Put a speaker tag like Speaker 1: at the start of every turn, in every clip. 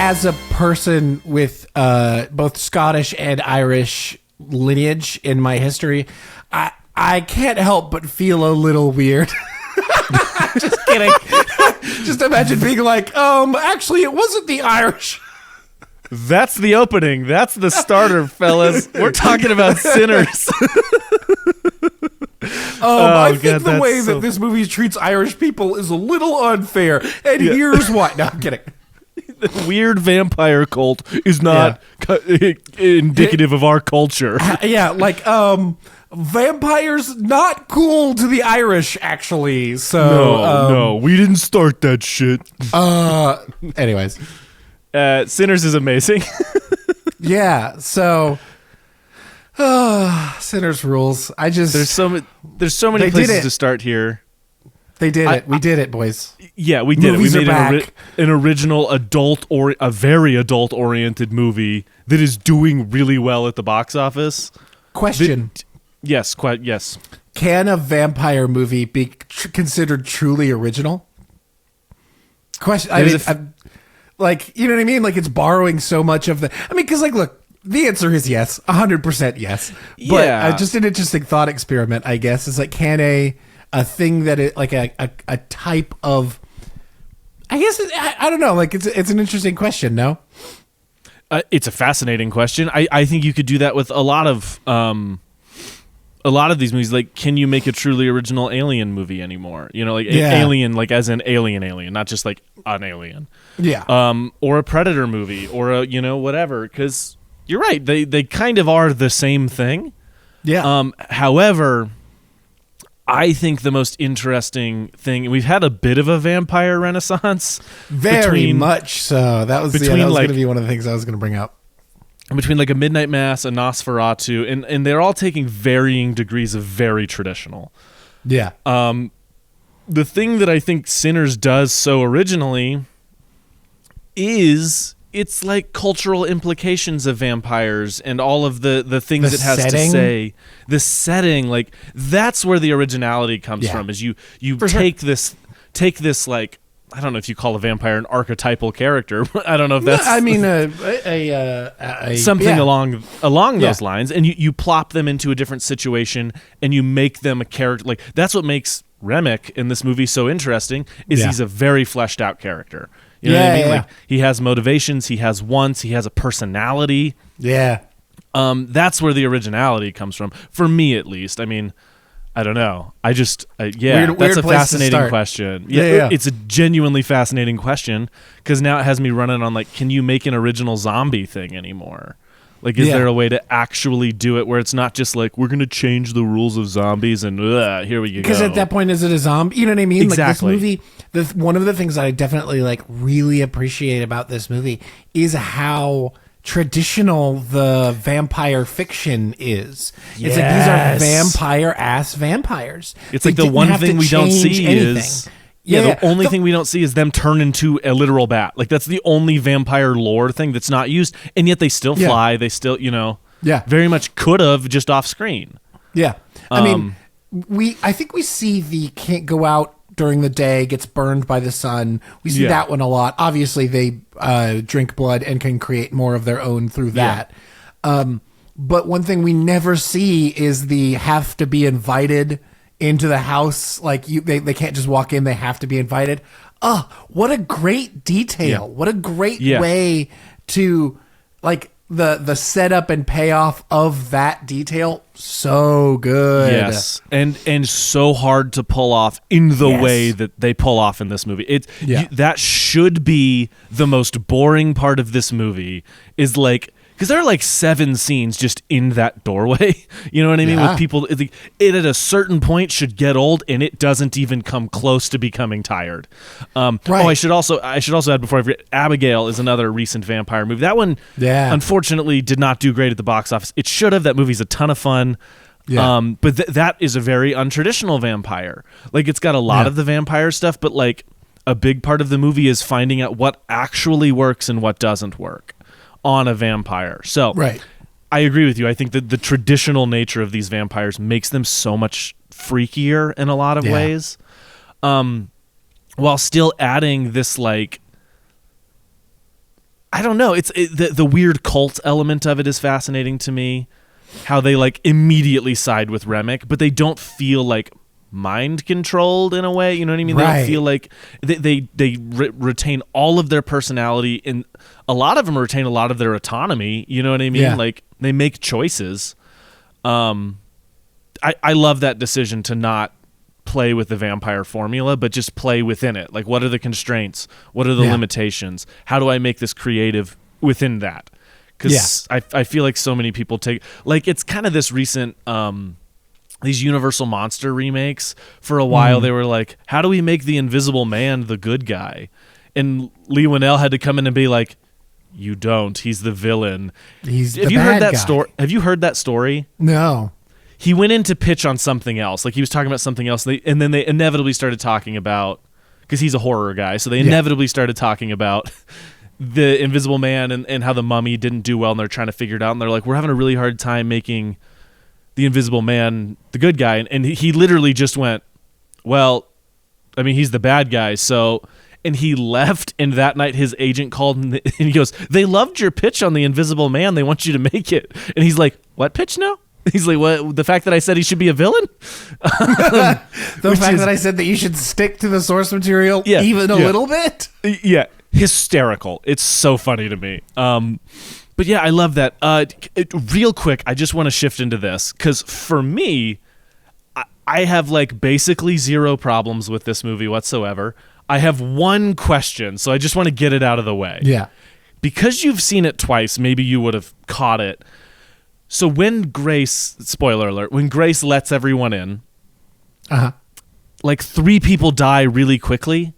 Speaker 1: as a person with both Scottish and Irish lineage in my history, I can't help but feel a little weird. Just kidding. Just imagine being like, actually, it wasn't the Irish.
Speaker 2: That's the opening. That's the starter, fellas. We're talking about Sinners.
Speaker 1: I think the way that this movie treats Irish people is a little unfair, and here's why. No, I'm kidding.
Speaker 2: The weird vampire cult is not indicative of our culture.
Speaker 1: Vampires not cool to the Irish, actually. So
Speaker 2: no, we didn't start that shit.
Speaker 1: Anyways,
Speaker 2: Sinners is amazing.
Speaker 1: Yeah. So, Sinners rules. There's
Speaker 2: so many places to start here.
Speaker 1: They did it. We did it, boys.
Speaker 2: Yeah, we did
Speaker 1: Movies
Speaker 2: it. We made
Speaker 1: are
Speaker 2: an original a very adult-oriented movie that is doing really well at the box office.
Speaker 1: Question.
Speaker 2: Yes, yes.
Speaker 1: Can a vampire movie be considered truly original? Question. You know what I mean? Like, it's borrowing so much of because, look, the answer is yes, 100% yes. But just an interesting thought experiment, I guess, is can a thing that it a type of, I guess I don't know, it's an interesting question. No,
Speaker 2: it's a fascinating question. I think you could do that with a lot of these movies. Like, can you make a truly original Alien movie anymore? Alien, as in alien, not just an alien.
Speaker 1: Yeah.
Speaker 2: Or a Predator movie, or a whatever. Because you're right, they kind of are the same thing.
Speaker 1: Yeah.
Speaker 2: However, I think the most interesting thing, we've had a bit of a vampire renaissance.
Speaker 1: Very much so. That was going to be one of the things I was going to bring up.
Speaker 2: Between a Midnight Mass, a Nosferatu, and they're all taking varying degrees of very traditional.
Speaker 1: Yeah.
Speaker 2: The thing that I think Sinners does so originally is it's cultural implications of vampires and all of the things it has to say. The setting, that's where the originality comes from. Is you take this I don't know if you call a vampire an archetypal character. I don't know if that's.
Speaker 1: I mean,
Speaker 2: something along those lines, and you plop them into a different situation, and you make them a character. That's what makes Remick in this movie so interesting. He's a very fleshed out character. You know what I mean?
Speaker 1: Yeah.
Speaker 2: He has motivations. He has wants. He has a personality.
Speaker 1: Yeah.
Speaker 2: That's where the originality comes from, for me at least. I mean, I don't know. That's a fascinating question. Yeah, it's a genuinely fascinating question, because now it has me running on can you make an original zombie thing anymore? Is there a way to actually do it where it's not just we're going to change the rules of zombies and here we go?
Speaker 1: Because at that point, is it a zombie? You know what I mean?
Speaker 2: Exactly.
Speaker 1: This movie, one of the things that I definitely really appreciate about this movie is how traditional the vampire fiction is. It's these are vampire-ass vampires.
Speaker 2: It's the one thing we don't see is... the only thing we don't see is them turn into a literal bat. That's the only vampire lore thing that's not used, and yet they still fly. They still, very much could have just off screen.
Speaker 1: Yeah. I mean, I think we see the can't go out during the day, gets burned by the sun. We see that one a lot. Obviously, they drink blood and can create more of their own through that. But one thing we never see is the have to be invited into the house. They can't just walk in, they have to be invited. What a great detail. What a great way to the setup and payoff of that detail. So good.
Speaker 2: Yes. And so hard to pull off in the way that they pull off in this movie. That should be the most boring part of this movie, is because there are 7 scenes just in that doorway. You know what I mean? With people, it at a certain point should get old, and it doesn't even come close to becoming tired. Right. Oh, I should also add before I forget, Abigail is another recent vampire movie. That one, unfortunately, did not do great at the box office. It should have. That movie's a ton of fun. Yeah. But that is a very untraditional vampire. It's got a lot of the vampire stuff, but a big part of the movie is finding out what actually works and what doesn't work on a vampire. So I agree with you. I think that the traditional nature of these vampires makes them so much freakier in a lot of ways, while still adding this I don't know. The weird cult element of it is fascinating to me. How they like immediately side with Remick, but they don't feel like mind controlled in a way. You know what I mean? Right. They don't feel like they retain all of their personality, and a lot of them retain a lot of their autonomy. You know what I mean? Yeah. Like they make choices. I love that decision to not play with the vampire formula, but just play within it. Like, what are the constraints? What are the limitations? How do I make this creative within that? Because I feel like so many people take, like, it's kind of this recent, these Universal Monster remakes. For a while, they were like, how do we make the Invisible Man the good guy? And Lee Winnell had to come in and be like, you don't. He's the villain. Have you heard that story?
Speaker 1: No.
Speaker 2: He went in to pitch on something else. Like, he was talking about something else, and then they inevitably started talking about, because he's a horror guy, so they inevitably started talking about the Invisible Man and how the Mummy didn't do well, and they're trying to figure it out, and they're like, we're having a really hard time making the Invisible Man the good guy. And he literally just went, well, I mean, he's the bad guy, so... And he left, and that night his agent called, and he goes, they loved your pitch on the Invisible Man. They want you to make it. And he's like, what pitch now? He's like, what? The fact that I said he should be a villain?
Speaker 1: The fact that I said that you should stick to the source material even a little bit?
Speaker 2: Yeah. Hysterical. It's so funny to me. But yeah, I love that. Real quick, I just want to shift into this, because for me, I have like basically zero problems with this movie whatsoever. I have one question, so I just want to get it out of the way.
Speaker 1: Yeah.
Speaker 2: Because you've seen it twice, maybe you would have caught it. So when Grace, spoiler alert, when Grace lets everyone in, like 3 people die really quickly.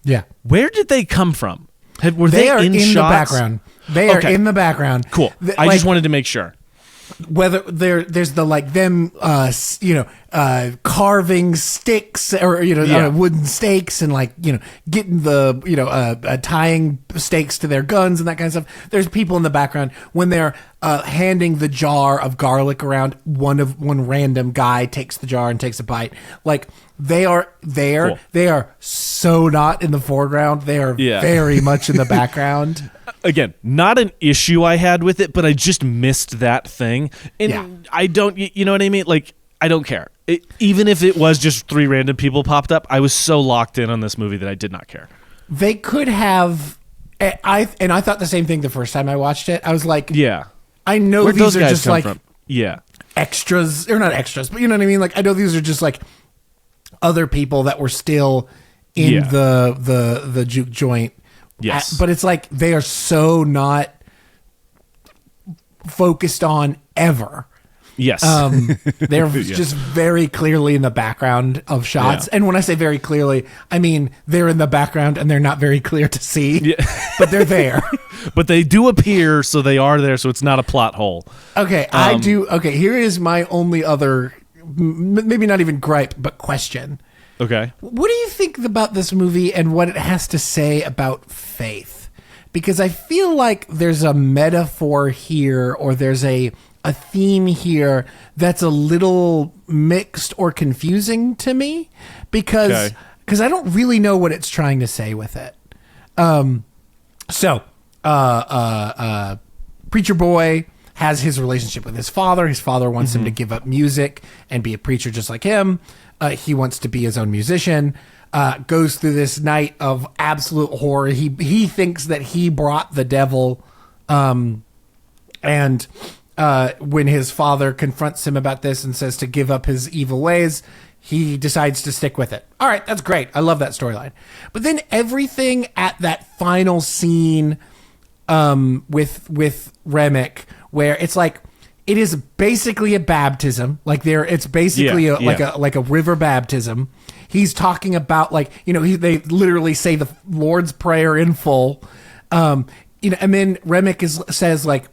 Speaker 1: Yeah.
Speaker 2: Where did they come from? Were
Speaker 1: they
Speaker 2: are in
Speaker 1: the background. They are in the background.
Speaker 2: Cool. I just wanted to make sure.
Speaker 1: Whether there's the like them, carving sticks or wooden stakes and like getting the tying stakes to their guns and that kind of stuff. There's people in the background when they're handing the jar of garlic around. One random guy takes the jar and takes a bite. Like they are there. Cool. They are so not in the foreground. They are very much in the background.
Speaker 2: Again, not an issue I had with it, but I just missed that thing. And I don't, you know what I mean? Like, I don't care. Even if it was just 3 random people popped up, I was so locked in on this movie that I did not care.
Speaker 1: They could have, I thought the same thing the first time I watched it. I was like, I know
Speaker 2: where'd
Speaker 1: these
Speaker 2: those
Speaker 1: are
Speaker 2: guys
Speaker 1: just
Speaker 2: come
Speaker 1: like
Speaker 2: from?
Speaker 1: extras, or not extras, but you know what I mean? Like, I know these are just like other people that were still in the juke joint.
Speaker 2: Yes.
Speaker 1: But it's like they are so not focused on ever.
Speaker 2: Yes.
Speaker 1: They're just very clearly in the background of shots. And when I say very clearly, I mean they're in the background and they're not very clear to see, but they're there.
Speaker 2: But they do appear, so they are there, so it's not a plot hole.
Speaker 1: Okay, Okay, here is my only other, maybe not even gripe, but question.
Speaker 2: Okay.
Speaker 1: What do you think about this movie and what it has to say about faith? Because I feel like there's a metaphor here, or there's a theme here that's a little mixed or confusing to me, because I don't really know what it's trying to say with it. Preacher boy has his relationship with his father. His father wants him to give up music and be a preacher just like him. He wants to be his own musician. Goes through this night of absolute horror. He thinks that he brought the devil. And when his father confronts him about this and says to give up his evil ways, he decides to stick with it. All right, that's great. I love that storyline. But then everything at that final scene with Remick, where it's like, it is basically a baptism. Like it's basically like a river baptism. He's talking about they literally say the Lord's Prayer in full. And then Remick says like,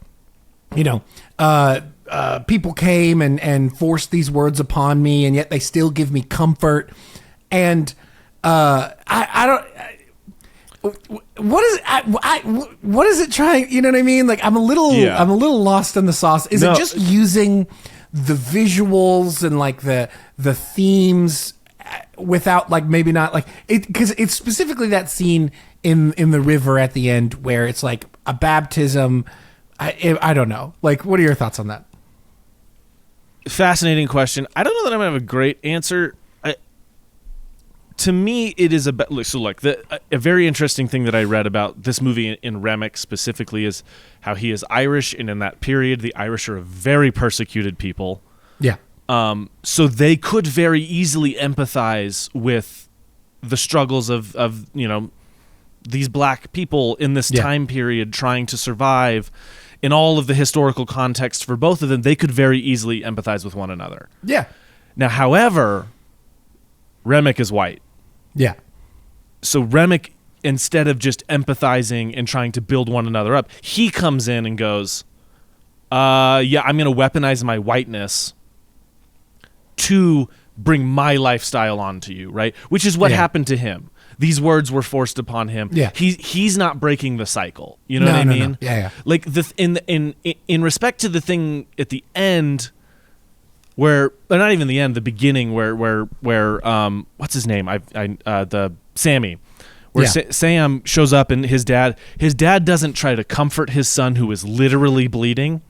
Speaker 1: people came and forced these words upon me, and yet they still give me comfort. And I don't. What is it trying? You know what I mean? Like I'm a little lost in the sauce. Is it just using the visuals and like the themes without like maybe not like it, because it's specifically that scene in the river at the end where it's like a baptism. I don't know. Like, what are your thoughts on that?
Speaker 2: Fascinating question. I don't know that I'm gonna have a great answer. To me, it is about a very interesting thing that I read about this movie in Remick specifically is how he is Irish, and in that period, the Irish are a very persecuted people.
Speaker 1: Yeah.
Speaker 2: So they could very easily empathize with the struggles of these black people in this time period trying to survive. In all of the historical context for both of them, they could very easily empathize with one another.
Speaker 1: Yeah.
Speaker 2: Now, however, Remick is white.
Speaker 1: Yeah.
Speaker 2: So Remick, instead of just empathizing and trying to build one another up, he comes in and goes, I'm going to weaponize my whiteness to bring my lifestyle onto you, right? Which is what happened to him. These words were forced upon him.
Speaker 1: Yeah.
Speaker 2: He's not breaking the cycle. You know what I mean?
Speaker 1: No. Yeah.
Speaker 2: Like in respect to the thing at the end, where not even the end, the beginning, where what's his name? The Sammy, where Sam shows up and his dad doesn't try to comfort his son who is literally bleeding.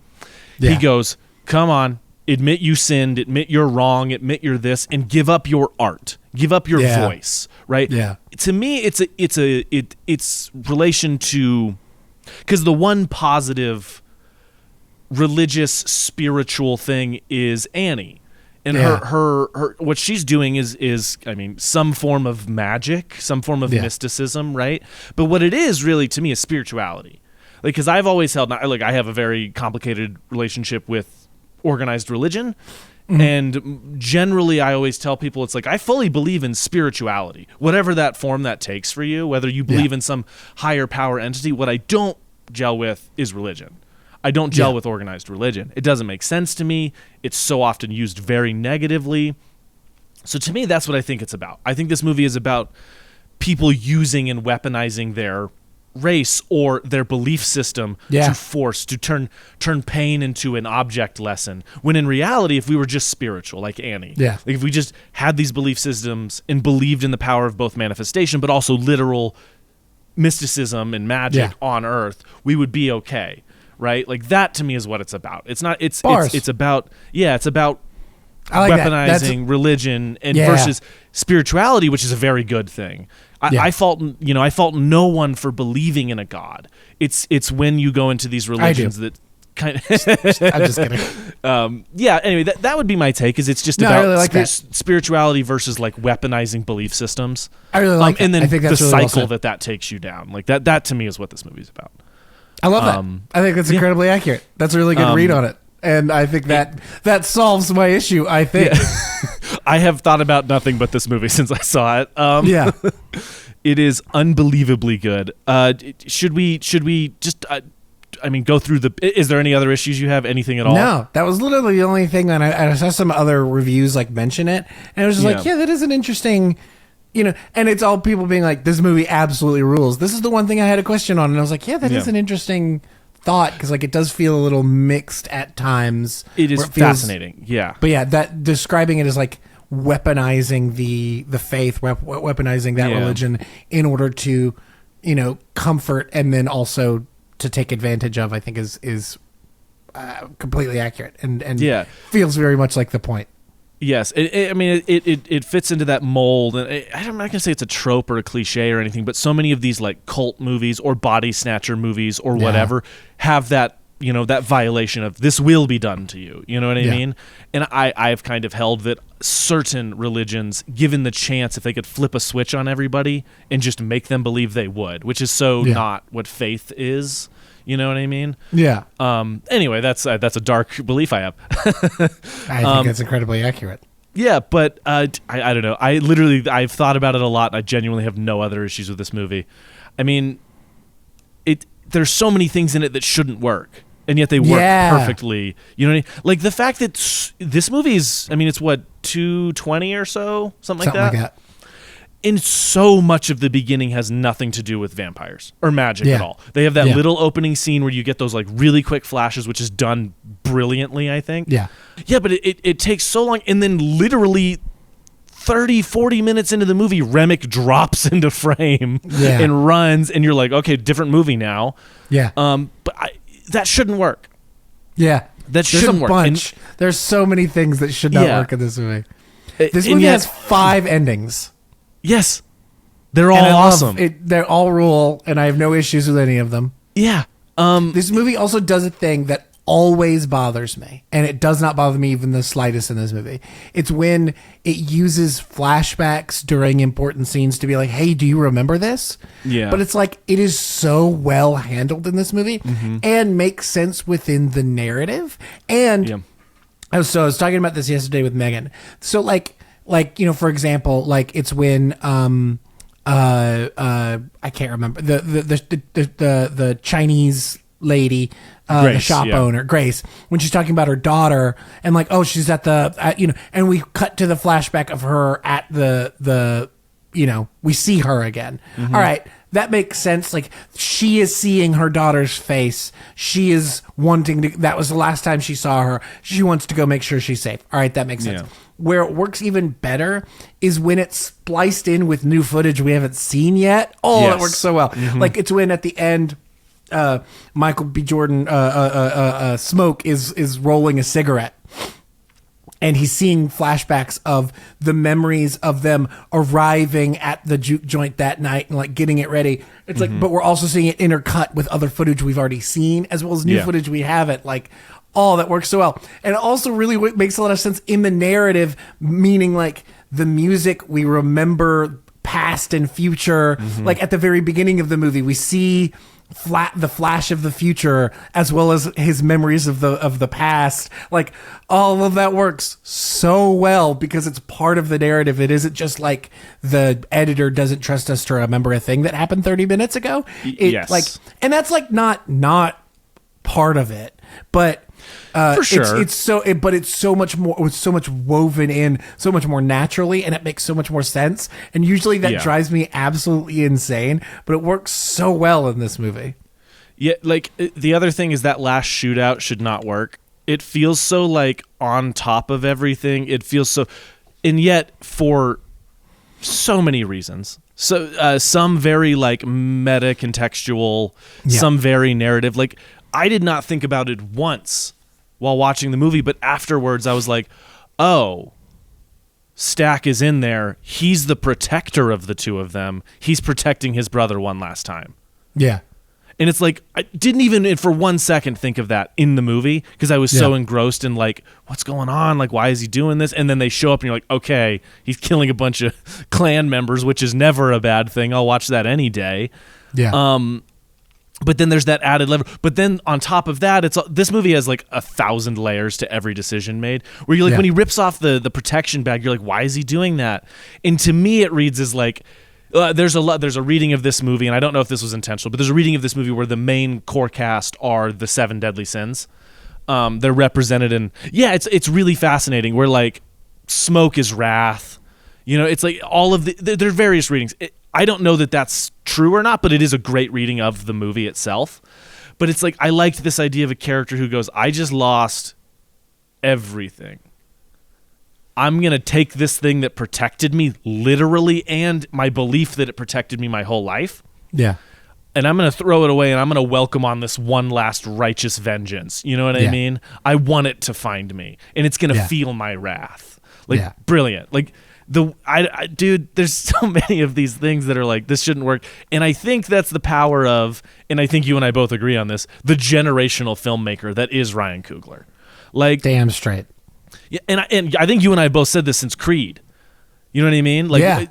Speaker 2: Yeah. He goes, "Come on, admit you sinned, admit you're wrong, admit you're this, and give up your art, give up your voice." Right?
Speaker 1: Yeah.
Speaker 2: To me, it's relation to, because the one positive religious spiritual thing is Annie, and her what she's doing is I mean, some form of magic, some form of mysticism, right? But what it is really to me is spirituality. Like, because I've always held, like, I have a very complicated relationship with organized religion. Mm-hmm. And generally, I always tell people, it's like, I fully believe in spirituality, whatever that form that takes for you, whether you believe in some higher power entity. What I don't gel with is religion. I don't gel with organized religion. It doesn't make sense to me. It's so often used very negatively. So to me, that's what I think it's about. I think this movie is about people using and weaponizing their race or their belief system to turn pain into an object lesson, when in reality, if we were just spiritual like Annie, like if we just had these belief systems and believed in the power of both manifestation but also literal mysticism and magic on earth, we would be okay, right? Like, that to me is what it's about. It's not it's about like weaponizing religion and versus spirituality, which is a very good thing. I fault no one for believing in a god. It's when you go into these religions that kind of
Speaker 1: I'm just kidding.
Speaker 2: Anyway, that would be my take. Is it's just about really like spirituality versus like weaponizing belief systems.
Speaker 1: I really like
Speaker 2: and then
Speaker 1: I think that's
Speaker 2: the
Speaker 1: really
Speaker 2: cycle
Speaker 1: well
Speaker 2: that takes you down. Like that to me is what this movie's about.
Speaker 1: I love that. I think that's incredibly accurate. That's a really good read on it. And I think that solves my issue, I think.
Speaker 2: I have thought about nothing but this movie since I saw it. It is unbelievably good. Should we just go through is there any other issues you have? Anything at all?
Speaker 1: No, that was literally the only thing. And I saw some other reviews like mention it. And it was just like, that is an interesting, and it's all people being like, this movie absolutely rules. This is the one thing I had a question on. And I was like, that is an interesting thought, because like it does feel a little mixed at times.
Speaker 2: It is fascinating,
Speaker 1: but that describing it as like weaponizing the faith, weaponizing that religion in order to comfort and then also to take advantage of, I think is completely accurate and feels very much like the point.
Speaker 2: Yes, it fits into that mold, and I'm not gonna say it's a trope or a cliche or anything, but so many of these like cult movies or body snatcher movies or whatever have that that violation of this will be done to you. You know what I mean? And I've kind of held that certain religions, given the chance, if they could flip a switch on everybody and just make them believe, they would, which is not what faith is. You know what I mean?
Speaker 1: Yeah.
Speaker 2: Anyway, that's a dark belief I have.
Speaker 1: I think that's incredibly accurate.
Speaker 2: Yeah, but I don't know. I've thought about it a lot. I genuinely have no other issues with this movie. I mean, there's so many things in it that shouldn't work, and yet they work perfectly. You know what I mean? Like the fact that this movie is, it's what, 220 or so, something like that. And so much of the beginning has nothing to do with vampires or magic at all. They have that little opening scene where you get those like really quick flashes, which is done brilliantly, I think. Yeah, but it takes so long, and then literally 30, 40 minutes into the movie, Remick drops into frame and runs, and you're like, okay, different movie now.
Speaker 1: Yeah.
Speaker 2: But that shouldn't work.
Speaker 1: Yeah.
Speaker 2: That shouldn't work.
Speaker 1: Bunch. There's so many things that should not work in this movie. This movie has 5 endings.
Speaker 2: Yes. They're all awesome.
Speaker 1: They're all rule, and I have no issues with any of them.
Speaker 2: Yeah.
Speaker 1: This movie also does a thing that always bothers me, and it does not bother me even the slightest in this movie. It's when it uses flashbacks during important scenes to be like, hey, do you remember this?
Speaker 2: Yeah.
Speaker 1: But it's like, it is so well handled in this movie and makes sense within the narrative. And I was talking about this yesterday with Megan. So like, for example, like it's when, I can't remember the Chinese lady,
Speaker 2: Grace,
Speaker 1: the shop owner, Grace, when she's talking about her daughter and like, oh, she's at and we cut to the flashback of her at the we see her again. All right. That makes sense. Like, she is seeing her daughter's face. She is wanting to, that was the last time she saw her. She wants to go make sure she's safe. All right. That makes sense. Where it works even better is when it's spliced in with new footage we haven't seen yet. Oh, that works so well. Like, it's when at the end, Michael B. Jordan, Smoke is rolling a cigarette, and he's seeing flashbacks of the memories of them arriving at the juke joint that night and like getting it ready. It's like, but we're also seeing it intercut with other footage we've already seen, as well as new footage we haven't. Like, oh, that works so well. And it also really makes a lot of sense in the narrative, meaning like the music we remember past and future. Like at the very beginning of the movie, we see the flash of the future as well as his memories of the past. Like, all of that works so well because it's part of the narrative. It isn't just like the editor doesn't trust us to remember a thing that happened 30 minutes ago. Like, and that's like not part of it, but
Speaker 2: for sure,
Speaker 1: it's so much more. It's so much woven in, so much more naturally, and it makes so much more sense. And usually that drives me absolutely insane, but it works so well in this movie.
Speaker 2: Yeah, like the other thing is that last shootout should not work. It feels so like on top of everything. It feels so, and yet for so many reasons. So some very like meta contextual, some very narrative. Like, I did not think about it once while watching the movie, but afterwards I was like, oh, Stack is in there. He's the protector of the two of them. He's protecting his brother one last time.
Speaker 1: Yeah.
Speaker 2: And it's like, I didn't even for 1 second think of that in the movie because I was so engrossed in like, what's going on? Like, why is he doing this? And then they show up and you're like, okay, he's killing a bunch of clan members, which is never a bad thing. I'll watch that any day.
Speaker 1: Yeah.
Speaker 2: But then there's that added level. But then on top of that, this movie has like 1,000 layers to every decision made. Where you're like, when he rips off the protection bag, you're like, why is he doing that? And to me, it reads as like, there's a reading of this movie, and I don't know if this was intentional, but there's a reading of this movie where the main core cast are the 7 deadly sins. They're represented in, it's really fascinating. Where like Smoke is wrath. It's like all of there are various readings. I don't know that that's true or not, but it is a great reading of the movie itself. But it's like, I liked this idea of a character who goes, I just lost everything. I'm going to take this thing that protected me literally and my belief that it protected me my whole life.
Speaker 1: Yeah.
Speaker 2: And I'm going to throw it away and I'm going to welcome on this one last righteous vengeance. You know what I mean? I want it to find me and it's going to feel my wrath. Like, brilliant. Like, dude, there's so many of these things that are like, this shouldn't work. And I think that's the power of, and I think you and I both agree on this, the generational filmmaker that is Ryan Coogler. Like,
Speaker 1: damn straight.
Speaker 2: Yeah, and I think you and I both said this since Creed. You know what I mean? Like,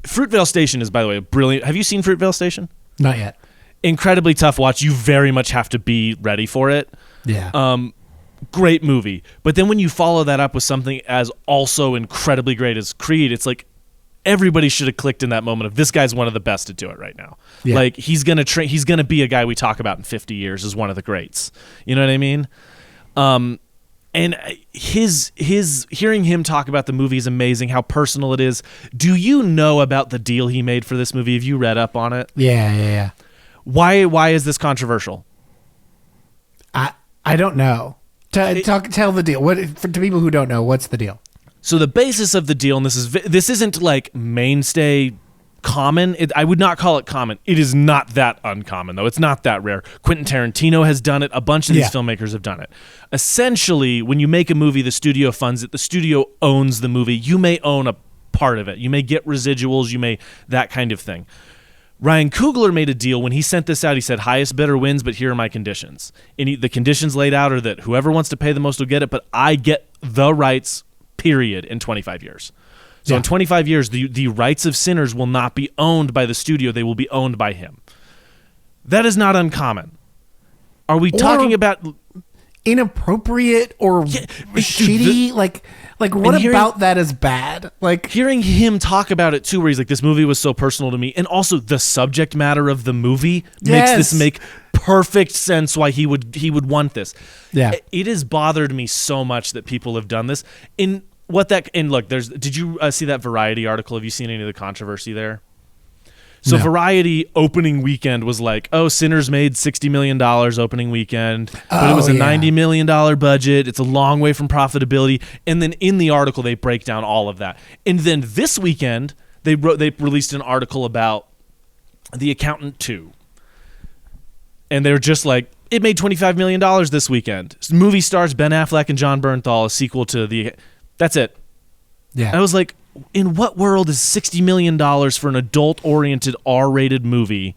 Speaker 2: Fruitvale Station is, by the way, brilliant. Have you seen Fruitvale Station?
Speaker 1: Not yet.
Speaker 2: Incredibly tough watch. You very much have to be ready for it.
Speaker 1: Yeah.
Speaker 2: Great movie. But then when you follow that up with something as also incredibly great as Creed, it's like everybody should have clicked in that moment of, this guy's one of the best to do it right now. Yeah. Like, he's going to be a guy we talk about in 50 years as one of the greats. You know what I mean? And his hearing him talk about the movie is amazing, how personal it is. Do you know about the deal he made for this movie? Have you read up on it?
Speaker 1: Yeah.
Speaker 2: Why is this controversial?
Speaker 1: I don't know. Tell the deal. To people who don't know, what's the deal?
Speaker 2: So the basis of the deal, and this isn't like mainstay common. I would not call it common. It is not that uncommon, though. It's not that rare. Quentin Tarantino has done it. A bunch of these filmmakers have done it. Essentially, when you make a movie, the studio funds it. The studio owns the movie. You may own a part of it. You may get residuals. You may that kind of thing. Ryan Coogler made a deal when he sent this out. He said, highest bidder wins, but here are my conditions. And the conditions laid out are that whoever wants to pay the most will get it, but I get the rights, period, in 25 years. So in 25 years, the rights of Sinners will not be owned by the studio. They will be owned by him. That is not uncommon. Are we talking about
Speaker 1: inappropriate or shitty? Like what about that is bad? Like
Speaker 2: hearing him talk about it too, where he's like, this movie was so personal to me. And also the subject matter of the movie makes this make perfect sense why he would want this.
Speaker 1: Yeah.
Speaker 2: It has bothered me so much that people have done this. Did you see that Variety article? Have you seen any of the controversy there? So no. Variety opening weekend was like, Sinners made $60 million opening weekend, but it was a $90 million budget. It's a long way from profitability. And then in the article, they break down all of that. And then this weekend, they released an article about The Accountant 2. And they're just like, it made $25 million this weekend. Movie stars Ben Affleck and John Bernthal, a sequel to the... That's it.
Speaker 1: Yeah.
Speaker 2: I was like, in what world is $60 million for an adult-oriented R-rated movie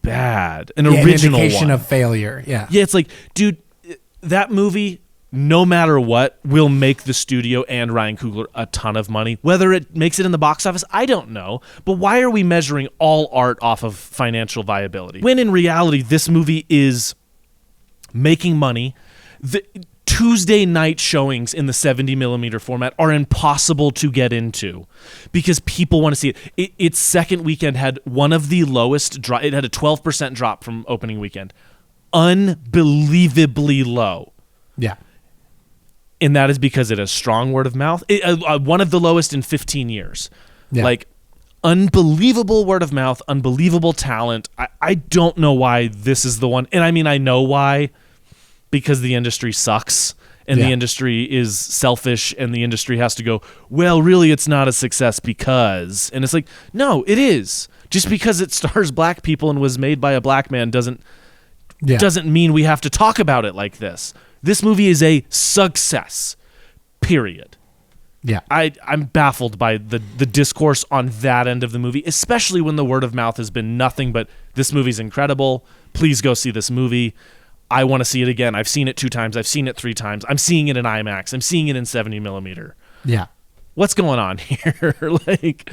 Speaker 2: bad? An original
Speaker 1: an indication
Speaker 2: one.
Speaker 1: Of failure. Yeah.
Speaker 2: Yeah, it's like, dude, that movie, no matter what, will make the studio and Ryan Coogler a ton of money. Whether it makes it in the box office, I don't know. But why are we measuring all art off of financial viability? When in reality, this movie is making money. Tuesday night showings in the 70 millimeter format are impossible to get into because people want to see it. Its second weekend had one of the lowest drop. It had a 12% drop from opening weekend. Unbelievably low.
Speaker 1: Yeah.
Speaker 2: And that is because it has strong word of mouth. One of the lowest in 15 years. Yeah. Like unbelievable word of mouth, unbelievable talent. I don't know why this is the one. And I mean, I know why. Because the industry sucks and the industry is selfish and the industry has to go, well, really, it's not a success because. And it's like, no, it is. Just because it stars black people and was made by a black man doesn't mean we have to talk about it like this. This movie is a success, period.
Speaker 1: Yeah.
Speaker 2: I'm baffled by the discourse on that end of the movie, especially when the word of mouth has been nothing but this movie's incredible. Please go see this movie. I want to see it again. I've seen it 2 times. I've seen it 3 times. I'm seeing it in IMAX. I'm seeing it in 70 millimeter.
Speaker 1: Yeah.
Speaker 2: What's going on here? Like,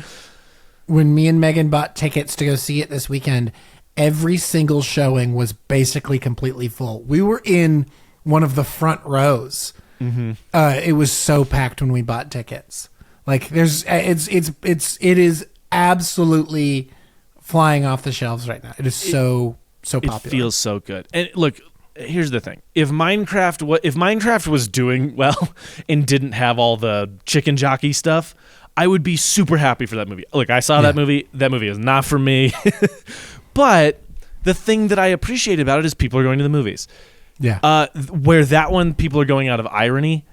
Speaker 1: when me and Megan bought tickets to go see it this weekend, every single showing was basically completely full. We were in one of the front rows. Mm-hmm. It was so packed when we bought tickets. Like, it is absolutely flying off the shelves right now. It is so popular.
Speaker 2: It feels so good. And look, here's the thing. If Minecraft was doing well and didn't have all the chicken jockey stuff, I would be super happy for that movie. Look, I saw that movie. That movie is not for me. But the thing that I appreciate about it is people are going to the movies.
Speaker 1: Yeah.
Speaker 2: Where that one, people are going out of irony,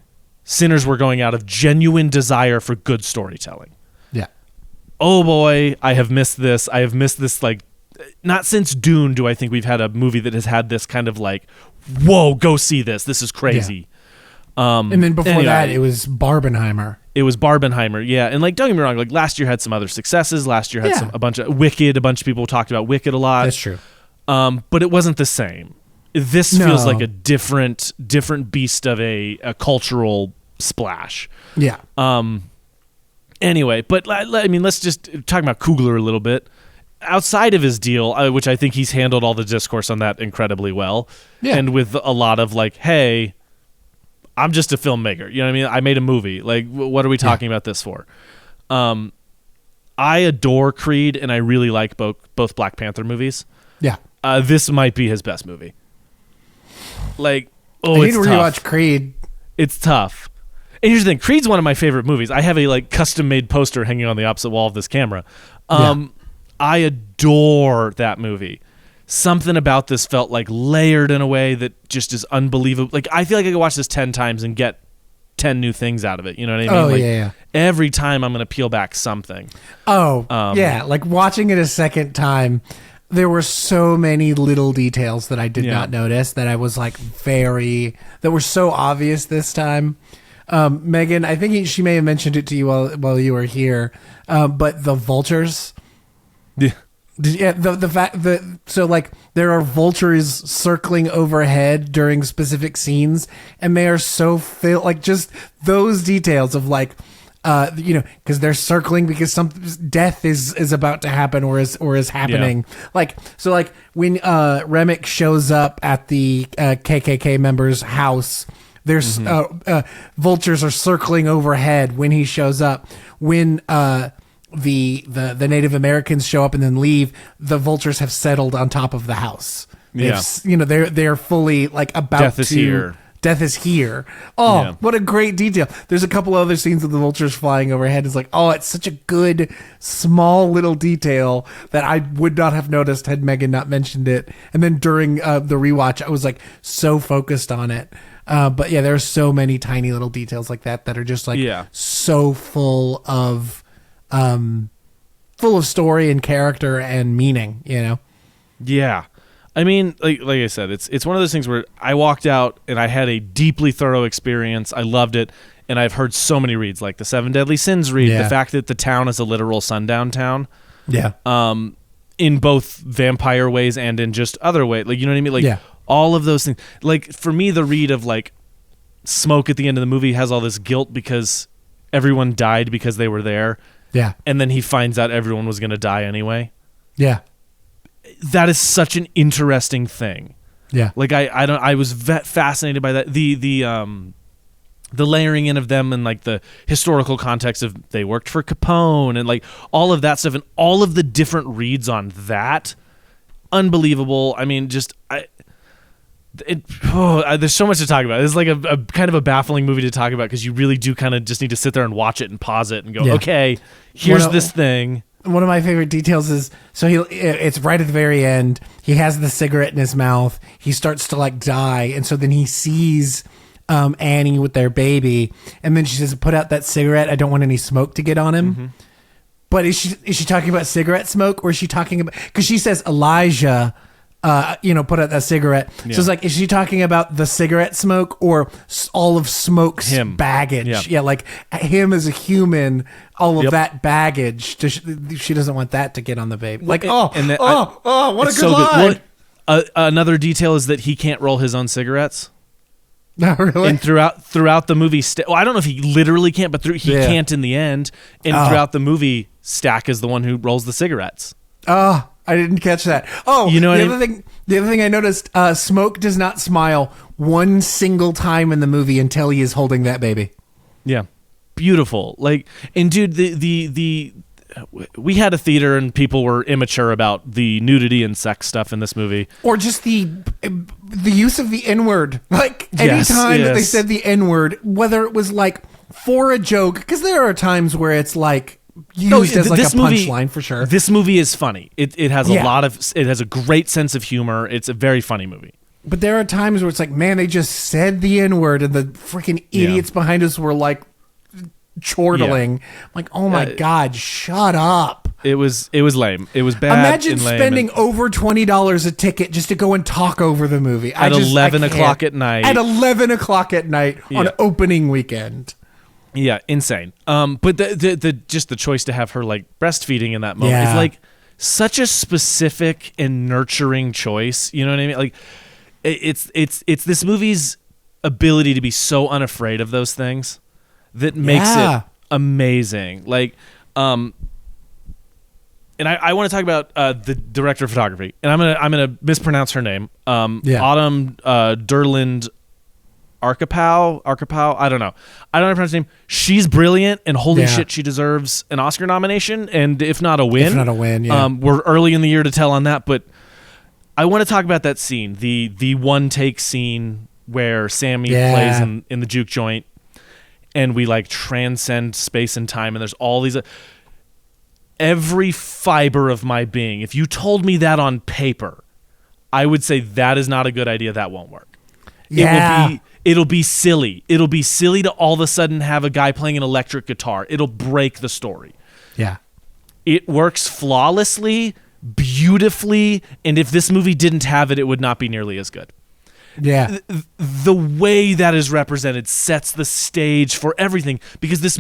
Speaker 2: Sinners were going out of genuine desire for good storytelling.
Speaker 1: Yeah.
Speaker 2: Oh boy, I have missed this. I have missed this, like, not since Dune do I think we've had a movie that has had this kind of like, whoa, go see this. This is crazy.
Speaker 1: Yeah. And then before that, it was Barbenheimer.
Speaker 2: Yeah. And like, don't get me wrong, like last year had some other successes. Last year had a bunch of Wicked. A bunch of people talked about Wicked a lot.
Speaker 1: That's true.
Speaker 2: But it wasn't the same. This feels like a different beast of a cultural splash.
Speaker 1: Yeah.
Speaker 2: Anyway, but I mean, let's just talk about Coogler a little bit. Outside of his deal, which I think he's handled all the discourse on that incredibly well, and with a lot of like, hey, I'm just a filmmaker. You know what I mean? I made a movie. Like, what are we talking about this for? I adore Creed, and I really like both Black Panther movies.
Speaker 1: Yeah.
Speaker 2: This might be his best movie. Like,
Speaker 1: I need to rewatch Creed.
Speaker 2: It's tough. And here's the thing. Creed's one of my favorite movies. I have a like custom-made poster hanging on the opposite wall of this camera. I adore that movie. Something about this felt like layered in a way that just is unbelievable. Like, I feel like I could watch this 10 times and get 10 new things out of it. You know what I mean?
Speaker 1: Oh,
Speaker 2: like,
Speaker 1: yeah.
Speaker 2: Every time I'm going to peel back something.
Speaker 1: Oh, yeah. Like watching it a second time, there were so many little details that I did not notice that I was like that were so obvious this time. Megan, I think she may have mentioned it to you while you were here, but the vultures.
Speaker 2: Yeah.
Speaker 1: The fact that so like there are vultures circling overhead during specific scenes, and they are so like just those details of like because they're circling because some death is about to happen or is happening. Yeah. Like so like when Remick shows up at the KKK member's house, there's vultures are circling overhead when he shows up. When the Native Americans show up and then leave, the vultures have settled on top of the house. They're fully like about
Speaker 2: death is here.
Speaker 1: Death is here. Oh, what a great detail. There's a couple other scenes of the vultures flying overhead. It's like, oh, it's such a good, small little detail that I would not have noticed had Megan not mentioned it. And then during the rewatch, I was like so focused on it. But yeah, there are so many tiny little details like that are just like so full of story and character and meaning,
Speaker 2: Yeah. I mean, like I said, it's one of those things where I walked out and I had a deeply thorough experience. I loved it, and I've heard so many reads, like the 7 Deadly Sins read, the fact that the town is a literal sundown town.
Speaker 1: Yeah.
Speaker 2: In both vampire ways and in just other ways. Like, you know what I mean? Like, all of those things. Like, for me, the read of, like, Smoke at the end of the movie has all this guilt because everyone died because they were there.
Speaker 1: Yeah.
Speaker 2: And then he finds out everyone was going to die anyway.
Speaker 1: Yeah.
Speaker 2: That is such an interesting thing.
Speaker 1: Yeah.
Speaker 2: Like I was fascinated by that. The layering in of them and like the historical context of they worked for Capone and like all of that stuff and all of the different reads on that. Unbelievable. I mean, just there's so much to talk about. It's like a kind of a baffling movie to talk about because you really do kind of just need to sit there and watch it and pause it and go, okay, here's this thing.
Speaker 1: One of my favorite details is it's right at the very end. He has the cigarette in his mouth. He starts to like die, and so then he sees Annie with their baby, and then she says, "Put out that cigarette. I don't want any smoke to get on him." Mm-hmm. But is she talking about cigarette smoke, or is she talking about because she says Elijah? Put out that cigarette. Yeah. So it's like, is she talking about the cigarette smoke or all of Smoke's baggage? Yeah. Yeah, like him as a human, all of that baggage. She doesn't want that to get on the baby. Like, what a good line.
Speaker 2: Another detail is that he can't roll his own cigarettes.
Speaker 1: No, really?
Speaker 2: And throughout the movie, I don't know if he literally can't, but he can't in the end. And throughout the movie, Stack is the one who rolls the cigarettes.
Speaker 1: I didn't catch that. Oh, the other thing I noticed, Smoke does not smile one single time in the movie until he is holding that baby.
Speaker 2: Yeah. Beautiful. Like, and dude, we had a theater and people were immature about the nudity and sex stuff in this movie.
Speaker 1: Or just the use of the N-word. Like, anytime that they said the N-word, whether it was like for a joke, because there are times where it's like, used as like a punchline for sure.
Speaker 2: This movie is funny. It has it has a great sense of humor. It's a very funny movie.
Speaker 1: But there are times where it's like, man, they just said the N-word and the freaking idiots behind us were like chortling. I'm like, oh my God, shut up.
Speaker 2: It was lame. It was bad.
Speaker 1: Imagine spending over $20 a ticket just to go and talk over the movie.
Speaker 2: At 11 o'clock at night.
Speaker 1: At 11 o'clock at night on opening weekend.
Speaker 2: Yeah, insane. But the choice to have her like breastfeeding in that moment is like such a specific and nurturing choice. You know what I mean? Like it's this movie's ability to be so unafraid of those things that makes it amazing. Like, and I want to talk about the director of photography, and I'm gonna mispronounce her name. Autumn Derland. Arkapow, I don't know how to pronounce her name. She's brilliant, and holy shit, she deserves an Oscar nomination, and if not a win. We're early in the year to tell on that, but I want to talk about that scene, the one take scene where Sammy plays in the juke joint, and we like transcend space and time, and there's all these. Every fiber of my being, if you told me that on paper, I would say that is not a good idea. That won't work.
Speaker 1: Yeah.
Speaker 2: It'll be silly. It'll be silly to all of a sudden have a guy playing an electric guitar. It'll break the story.
Speaker 1: Yeah.
Speaker 2: It works flawlessly, beautifully, and if this movie didn't have it, it would not be nearly as good.
Speaker 1: Yeah.
Speaker 2: The way that is represented sets the stage for everything, because this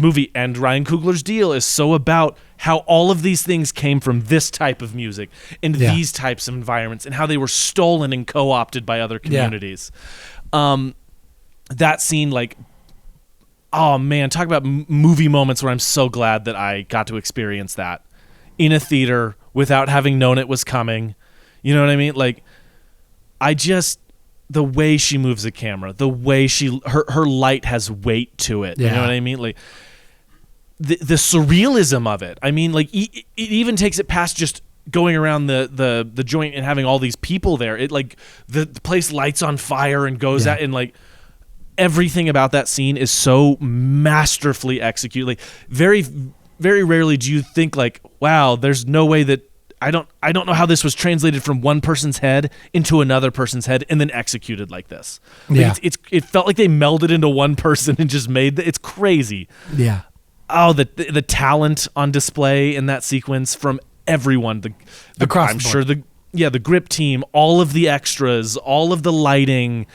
Speaker 2: movie and Ryan Coogler's deal is so about how all of these things came from this type of music and these types of environments and how they were stolen and co-opted by other communities. That scene, like, oh man, talk about movie moments where I'm so glad that I got to experience that in a theater without having known it was coming. You know what I mean? Like, the way she moves the camera, the way her light has weight to it. You know what I mean? Like, the surrealism of it. I mean, like, it even takes it past just going around the joint and having all these people there. It, like, the place lights on fire and goes out, and like everything about that scene is so masterfully executed. Like, very, very rarely do you think like, wow, there's no way that I don't know how this was translated from one person's head into another person's head and then executed like this. Like, it felt like they melded into one person and just made it's crazy.
Speaker 1: Yeah.
Speaker 2: Oh, the talent on display in that sequence from everyone.
Speaker 1: Across
Speaker 2: I'm
Speaker 1: the board.
Speaker 2: sure the grip team, all of the extras, all of the lighting,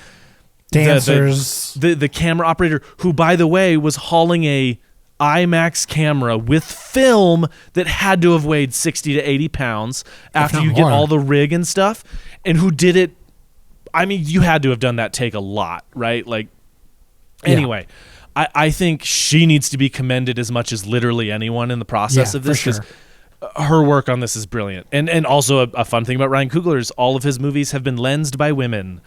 Speaker 1: dancers,
Speaker 2: the camera operator, who, by the way, was hauling a IMAX camera with film that had to have weighed 60 to 80 pounds after you get all the rig and stuff, and who did it. I mean, you had to have done that take a lot, right? Like, anyway, I think she needs to be commended as much as literally anyone in the process of this, because her work on this is brilliant. And also a fun thing about Ryan Coogler is all of his movies have been lensed by women,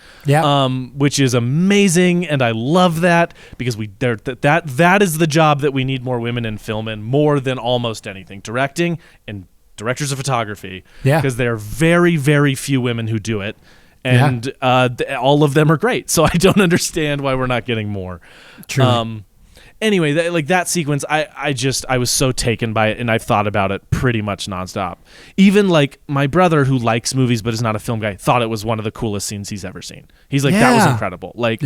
Speaker 2: which is amazing, and I love that, because that is the job that we need more women in film, and more than almost anything, directing and directors of photography, because there are very, very few women who do it, and all of them are great, so I don't understand why we're not getting more.
Speaker 1: True.
Speaker 2: Anyway, that sequence, I was so taken by it, and I've thought about it pretty much nonstop. Even like my brother, who likes movies but is not a film guy, thought it was one of the coolest scenes he's ever seen. He's like, that was incredible. Like,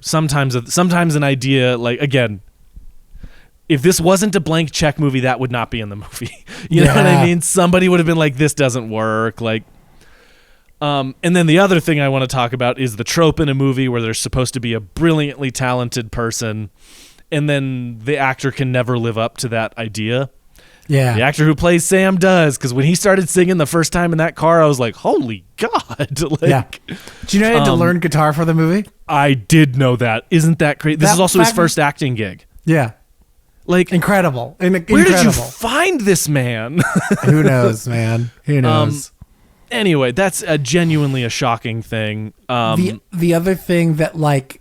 Speaker 2: sometimes an idea, like, again, if this wasn't a blank check movie, that would not be in the movie. You know what I mean? Somebody would have been like, this doesn't work. Like, and then the other thing I want to talk about is the trope in a movie where there's supposed to be a brilliantly talented person, and then the actor can never live up to that idea. Yeah. The actor who plays Sam does, because when he started singing the first time in that car, I was like, holy God. Like,
Speaker 1: do you know he had to learn guitar for the movie?
Speaker 2: I did know that. Isn't that crazy? This is also his first acting gig.
Speaker 1: Yeah.
Speaker 2: Like,
Speaker 1: incredible.
Speaker 2: Where did you find this man?
Speaker 1: Who knows, man? Who knows?
Speaker 2: Anyway, that's genuinely a shocking thing.
Speaker 1: The other thing that, like,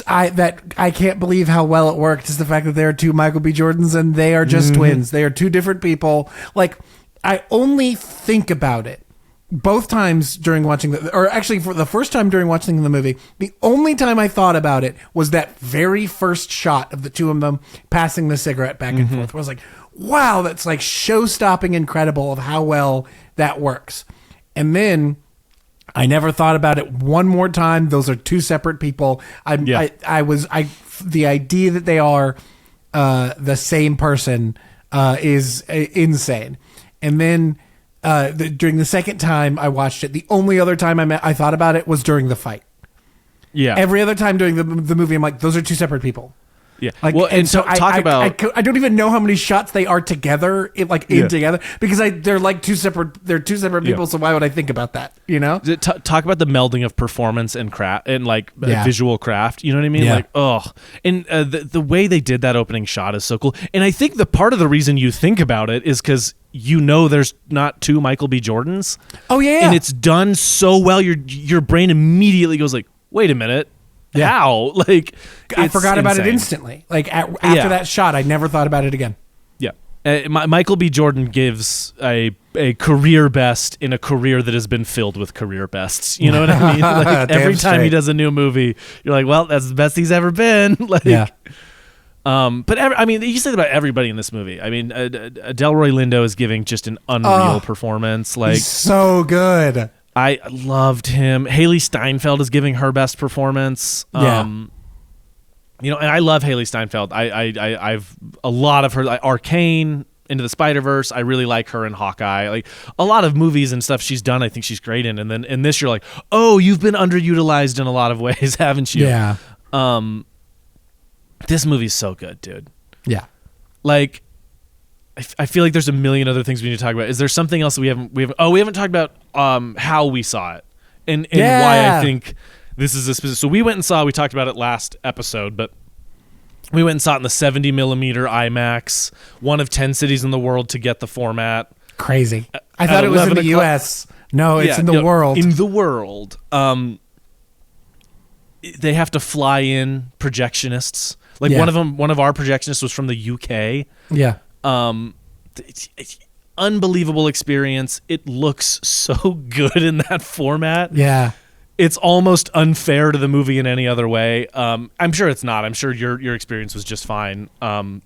Speaker 1: I can't believe how well it worked is the fact that there are two Michael B. Jordans and they are just twins. They are two different people. Like, I only think about it both times during watching or actually for the first time during watching the movie. The only time I thought about it was that very first shot of the two of them passing the cigarette back and forth. Where I was like, wow, that's like show-stopping incredible of how well that works. And then I never thought about it one more time. Those are two separate people. The idea that they are the same person is insane. And then during the second time I watched it, the only other time I thought about it was during the fight. Yeah. Every other time during the movie, I'm like, those are two separate people.
Speaker 2: Yeah.
Speaker 1: Like, well, and so I don't even know how many shots they are together, together, because they're like two separate people. So why would I think about that? You know,
Speaker 2: talk about the melding of performance and craft and visual craft. You know what I mean? Yeah. Like, and the way they did that opening shot is so cool. And I think the part of the reason you think about it is because there's not two Michael B. Jordans.
Speaker 1: Oh yeah.
Speaker 2: And it's done so well. Your brain immediately goes like, wait a minute. Yeah. How? Like,
Speaker 1: I forgot about it instantly. Like, after that shot, I never thought about it again.
Speaker 2: Yeah. Michael B. Jordan gives a career best in a career that has been filled with career bests. You know what I mean? Like, every time he does a new movie, you're like, well, that's the best he's ever been. Like, yeah. But you say that about everybody in this movie. I mean, Delroy Lindo is giving just an unreal performance. Like,
Speaker 1: he's so good.
Speaker 2: I loved him. Haley Steinfeld is giving her best performance. And I love Haley Steinfeld. I've a lot of her, like Arcane, Into the Spider-Verse. I really like her in Hawkeye. Like a lot of movies and stuff she's done, I think she's great in. And then in this, you're like, oh, you've been underutilized in a lot of ways, haven't you?
Speaker 1: Yeah.
Speaker 2: This movie's so good, dude.
Speaker 1: Yeah.
Speaker 2: Like, I feel like there's a million other things we need to talk about. Is there something else that we haven't talked about how we saw it and why I think this is a specific. So we talked about it last episode, but we went and saw it in the 70 millimeter IMAX, one of 10 cities in the world to get the format.
Speaker 1: Crazy. I thought it was in the US. No, it's in the world.
Speaker 2: In the world. They have to fly in projectionists. Like one of our projectionists was from the UK.
Speaker 1: Yeah.
Speaker 2: It's unbelievable experience. It looks so good in that format.
Speaker 1: Yeah.
Speaker 2: It's almost unfair to the movie in any other way. I'm sure it's not. I'm sure your experience was just fine.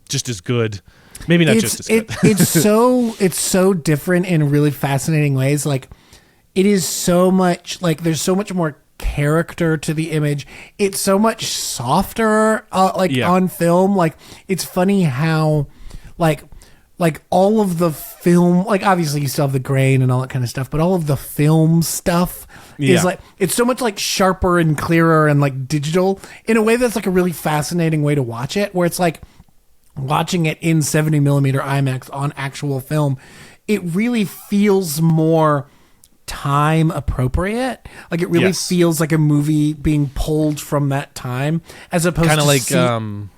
Speaker 2: Just as good. Maybe not just as good.
Speaker 1: It's so different in really fascinating ways. Like it is so much like there's so much more character to the image. It's so much softer on film. Like it's funny how like all of the film, like obviously you still have the grain and all that kind of stuff, but all of the film stuff is like, it's so much like sharper and clearer and like digital in a way that's like a really fascinating way to watch it, where it's like watching it in 70 millimeter IMAX on actual film. It really feels more time appropriate. Like it really feels like a movie being pulled from that time, as opposed
Speaker 2: kind of
Speaker 1: to
Speaker 2: like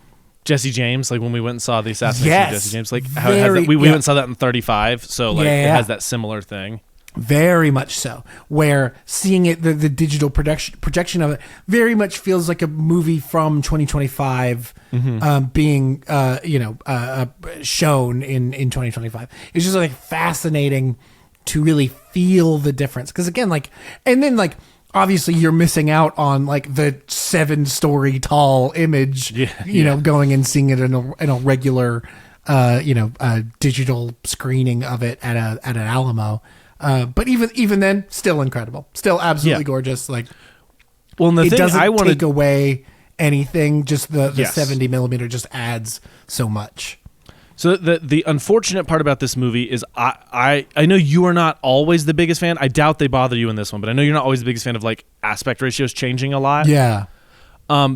Speaker 2: Jesse James, like when we went and saw the assassination of Jesse James, like how it has that, we went and saw that in 35, so like it has that similar thing.
Speaker 1: Very much so, where seeing it, the digital projection of it very much feels like a movie from 2025 being shown in 2025. It's just like fascinating to really feel the difference, because again, like, and then like obviously you're missing out on like the 7-story tall image, going and seeing it in a regular digital screening of it at an Alamo. But even then, still incredible, still absolutely gorgeous. Like,
Speaker 2: well, and
Speaker 1: it doesn't take away anything. Just the 70 millimeter just adds so much.
Speaker 2: So the unfortunate part about this movie is I know you are not always the biggest fan. I doubt they bother you in this one, but I know you're not always the biggest fan of like aspect ratios changing a lot.
Speaker 1: Yeah.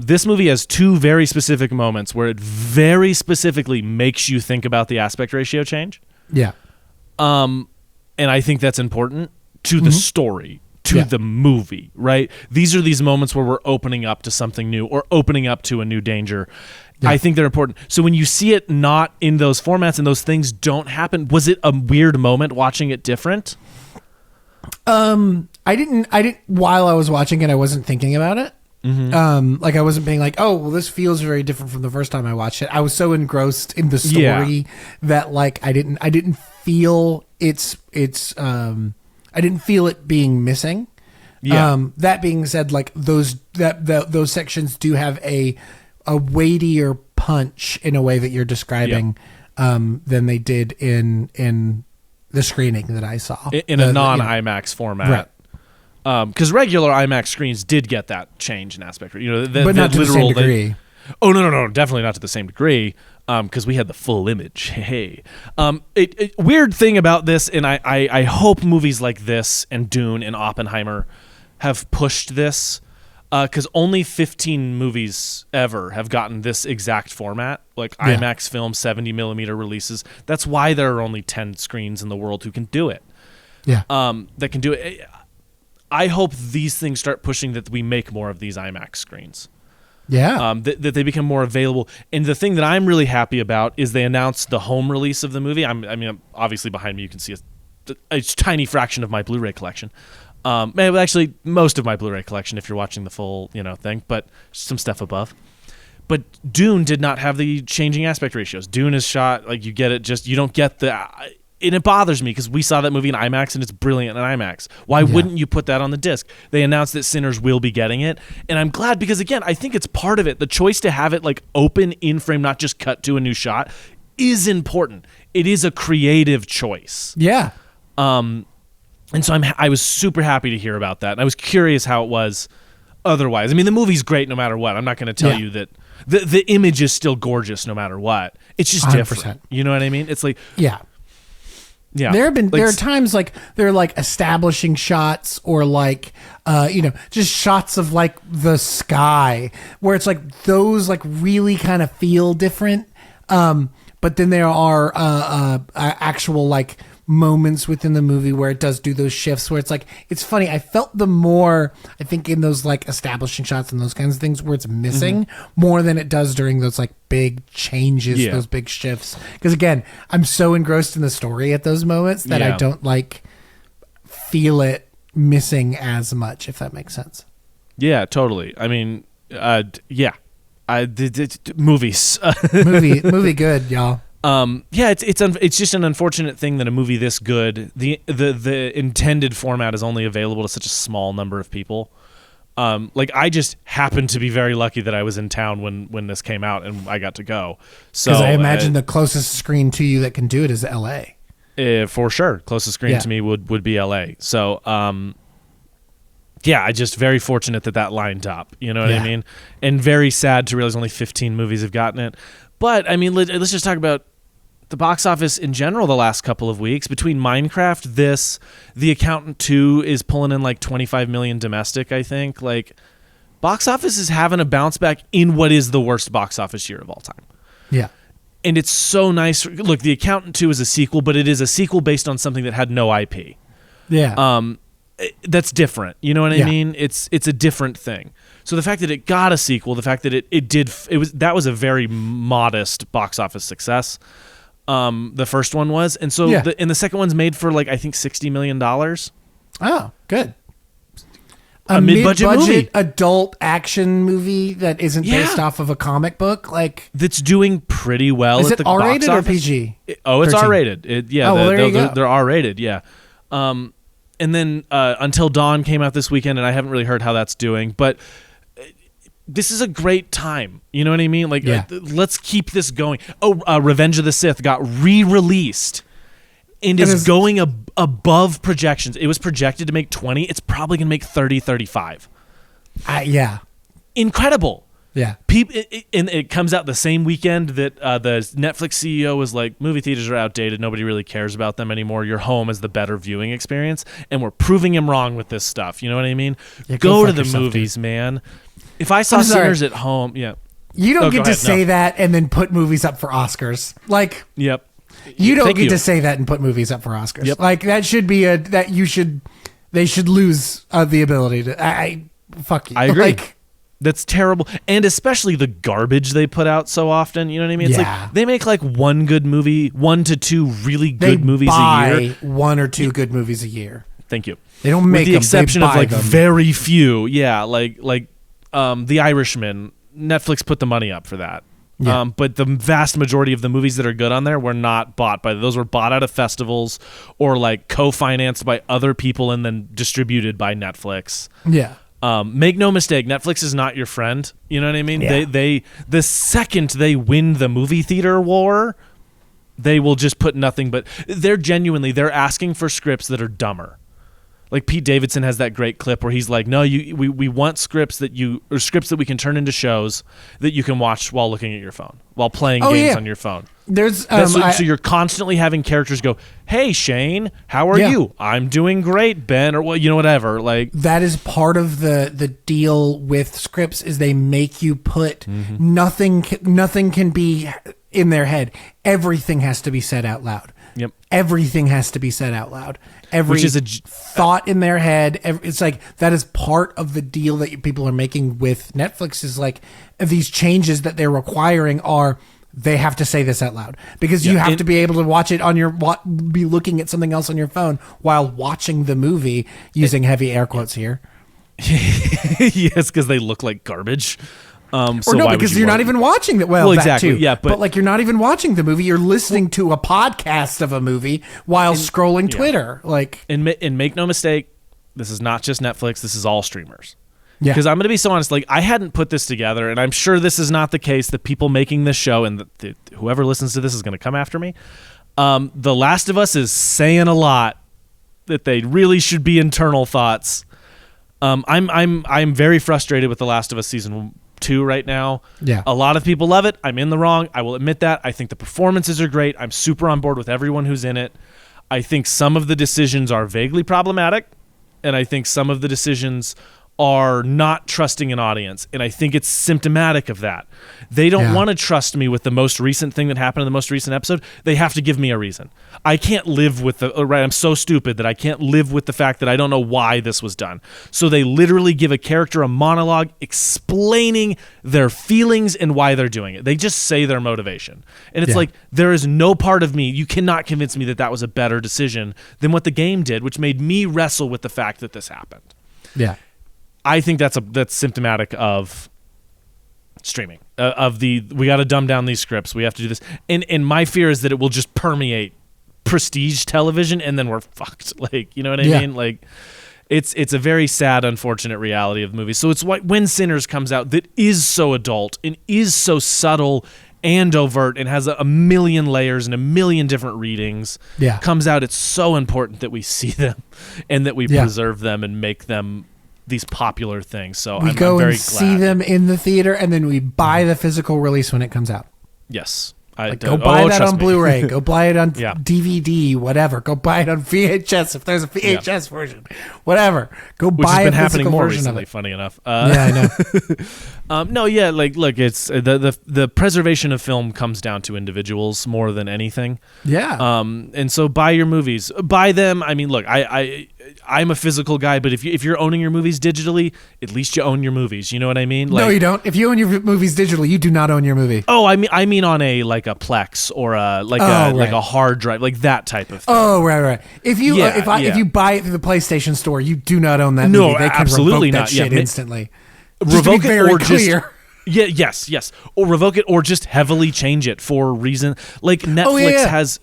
Speaker 2: This movie has two very specific moments where it very specifically makes you think about the aspect ratio change.
Speaker 1: Yeah.
Speaker 2: And I think that's important to the story, to the movie, right? These are these moments where we're opening up to something new or opening up to a new danger. Yeah. I think they're important. So when you see it not in those formats and those things don't happen, was it a weird moment watching it different?
Speaker 1: I didn't while I was watching it, I wasn't thinking about it. Like I wasn't being like, oh, well, this feels very different from the first time I watched it. I was so engrossed in the story that like I didn't feel I didn't feel it being missing. Yeah. That being said, like those sections do have a weightier punch in a way that you're describing than they did in the screening that I saw
Speaker 2: in a non-IMAX format. Right. Because regular IMAX screens did get that change in aspect,
Speaker 1: but not to the same degree.
Speaker 2: No, definitely not to the same degree. Because we had the full image. Hey, weird thing about this, and I hope movies like this and Dune and Oppenheimer have pushed this, because only 15 movies ever have gotten this exact format, like IMAX film 70 millimeter releases. That's why there are only 10 screens in the world who can do it.
Speaker 1: Yeah,
Speaker 2: that can do it. I hope these things start pushing that we make more of these IMAX screens.
Speaker 1: Yeah.
Speaker 2: That they become more available. And the thing that I'm really happy about is they announced the home release of the movie. I mean, obviously behind me you can see a tiny fraction of my Blu-ray collection. Actually, most of my Blu-ray collection if you're watching the full thing, but some stuff above. But Dune did not have the changing aspect ratios. Dune is shot like you get it, you don't get the... And it bothers me because we saw that movie in IMAX and it's brilliant in IMAX. Why wouldn't you put that on the disc? They announced that Sinners will be getting it. And I'm glad because, again, I think it's part of it. The choice to have it like open in frame, not just cut to a new shot, is important. It is a creative choice.
Speaker 1: Yeah.
Speaker 2: And so I was super happy to hear about that. And I was curious how it was otherwise. I mean, the movie's great no matter what. I'm not going to tell you that the image is still gorgeous no matter what. It's just 100%. Different. You know what I mean? It's like...
Speaker 1: Yeah. There are times like there are like establishing shots or like just shots of like the sky where it's like those like really kind of feel different. But then there are actual like moments within the movie where it does do those shifts where it's like, it's funny. I felt the more, I think in those like establishing shots and those kinds of things where it's missing more than it does during those like big changes, those big shifts. Because again, I'm so engrossed in the story at those moments that I don't like feel it missing as much, if that makes sense.
Speaker 2: Yeah, totally. I mean, movies.
Speaker 1: movie good, y'all.
Speaker 2: It's just an unfortunate thing that a movie this good, the intended format is only available to such a small number of people. Like I just happened to be very lucky that I was in town when this came out and I got to go. So
Speaker 1: because I imagine the closest screen to you that can do it is L.A.
Speaker 2: For sure, closest screen to me would be L.A. So I just very fortunate that lined up. You know what I mean? And very sad to realize only 15 movies have gotten it. But I mean, let's just talk about the box office in general the last couple of weeks. Between Minecraft, The Accountant 2 is pulling in like 25 million domestic, I think. Like, box office is having a bounce back in what is the worst box office year of all time.
Speaker 1: Yeah. And
Speaker 2: it's so nice. Look, The Accountant 2 is a sequel, but it is a sequel based on something that had no IP.
Speaker 1: Yeah.
Speaker 2: That's different. You know what I mean? It's a different thing. So the fact that it got a sequel, the fact that that was a very modest box office success. The first one was, and so the second one's made for like I think $60 million.
Speaker 1: Oh, good.
Speaker 2: A mid-budget movie.
Speaker 1: Adult action movie that isn't based off of a comic book, like
Speaker 2: that's doing pretty well.
Speaker 1: Is
Speaker 2: at
Speaker 1: it
Speaker 2: the
Speaker 1: R-rated
Speaker 2: box
Speaker 1: or PG?
Speaker 2: It's R-rated. They're R-rated. Yeah. And then Until Dawn came out this weekend, and I haven't really heard how that's doing, but this is a great time. You know what I mean? Like, let's keep this going. Revenge of the Sith got re-released and is going above projections. It was projected to make 20. It's probably going to make 30, 35. Incredible.
Speaker 1: Yeah.
Speaker 2: And it comes out the same weekend that the Netflix CEO was like, movie theaters are outdated. Nobody really cares about them anymore. Your home is the better viewing experience. And we're proving him wrong with this stuff. You know what I mean? Go to the movies, man. If I saw Sinners at home,
Speaker 1: you don't get to say that and then put movies up for Oscars. Like, you don't get to say that and put movies up for Oscars.
Speaker 2: Yep.
Speaker 1: Like that should be they should lose the ability to. Fuck you.
Speaker 2: I agree.
Speaker 1: Like,
Speaker 2: that's terrible, and especially the garbage they put out so often. You know what I mean? It's like they make like one good movie, 1 to 2 really good movies a year.
Speaker 1: 1 or 2 good movies a year.
Speaker 2: Thank you.
Speaker 1: They don't make
Speaker 2: with the
Speaker 1: them,
Speaker 2: exception
Speaker 1: they
Speaker 2: of like
Speaker 1: them.
Speaker 2: very few. Yeah, like The Irishman. Netflix put the money up for that. Yeah. But the vast majority of the movies that are good on there were not bought by those. Were bought out of festivals or like co-financed by other people and then distributed by Netflix.
Speaker 1: Yeah.
Speaker 2: Make no mistake, Netflix is not your friend. You know what I mean?
Speaker 1: Yeah.
Speaker 2: They the second they win the movie theater war, they will just put nothing but they're asking for scripts that are dumber. Like Pete Davidson has that great clip where he's like, "No, we want scripts that we can turn into shows that you can watch while looking at your phone, while playing games on your phone."
Speaker 1: There's
Speaker 2: so you're constantly having characters go, "Hey Shane, how are you? I'm doing great, Ben," or whatever. Like
Speaker 1: that is part of the deal with scripts is they make you put nothing can be in their head. Everything has to be said out loud.
Speaker 2: Yep.
Speaker 1: Everything has to be said out loud. Which is a thought in their head. It's like that is part of the deal that people are making with Netflix is like these changes that they're requiring are they have to say this out loud because you have to be able to watch it on be looking at something else on your phone while watching the movie using heavy air quotes here.
Speaker 2: Yes, because they look like garbage.
Speaker 1: Because you're not even watching it. Well,
Speaker 2: exactly.
Speaker 1: That too.
Speaker 2: Yeah,
Speaker 1: but like you're not even watching the movie. You're listening to a podcast of a movie while scrolling Twitter. Like,
Speaker 2: and make no mistake, this is not just Netflix. This is all streamers.
Speaker 1: Yeah.
Speaker 2: Because I'm going to be so honest. Like, I hadn't put this together, and I'm sure this is not the case. The people making this show and whoever listens to this is going to come after me. The Last of Us is saying a lot that they really should be internal thoughts. I'm very frustrated with The Last of Us season 2 right now.
Speaker 1: Yeah.
Speaker 2: A lot of people love it. I'm in the wrong. I will admit that. I think the performances are great. I'm super on board with everyone who's in it. I think some of the decisions are vaguely problematic, and I think some of the decisions are not trusting an audience, and I think it's symptomatic of that. They don't want to trust me with the most recent thing that happened in the most recent episode. They have to give me a reason. I can't live with I'm so stupid that I can't live with the fact that I don't know why this was done. So they literally give a character a monologue explaining their feelings and why they're doing it. They just say their motivation. And it's like, there is no part of me, you cannot convince me that that was a better decision than what the game did, which made me wrestle with the fact that this happened.
Speaker 1: Yeah.
Speaker 2: I think that's symptomatic of streaming, we got to dumb down these scripts. We have to do this. And my fear is that it will just permeate prestige television, and then we're fucked. Like, you know what I mean? Like, it's a very sad, unfortunate reality of movies. So it's why when Sinners comes out, that is so adult and is so subtle and overt and has a million layers and a million different readings, comes out, it's so important that we see them and that we preserve them and make them these popular things. So I'm very glad.
Speaker 1: See them in the theater, and then we buy the physical release when it comes out.
Speaker 2: Yes.
Speaker 1: Go buy that on Blu-ray. Go buy it on DVD, whatever. Go buy it on VHS if there's a VHS version. Whatever. Go buy a physical version of it. Which has been happening more recently,
Speaker 2: funny enough.
Speaker 1: I know.
Speaker 2: Look, it's the preservation of film comes down to individuals more than anything.
Speaker 1: Yeah.
Speaker 2: And so buy your movies. Buy them. I mean, look, I'm a physical guy, but if you're owning your movies digitally, at least you own your movies. You know what I mean?
Speaker 1: No, you don't. If you own your movies digitally, you do not own your movie.
Speaker 2: Oh, I mean on a Plex or like a hard drive, like that type of thing.
Speaker 1: Oh, right. If you buy it through the PlayStation Store, you do not own that movie. They can
Speaker 2: absolutely
Speaker 1: revoke
Speaker 2: not.
Speaker 1: that shit instantly.
Speaker 2: Revoke it or
Speaker 1: clear.
Speaker 2: Yes. Or revoke it or just heavily change it for a reason. Like Netflix has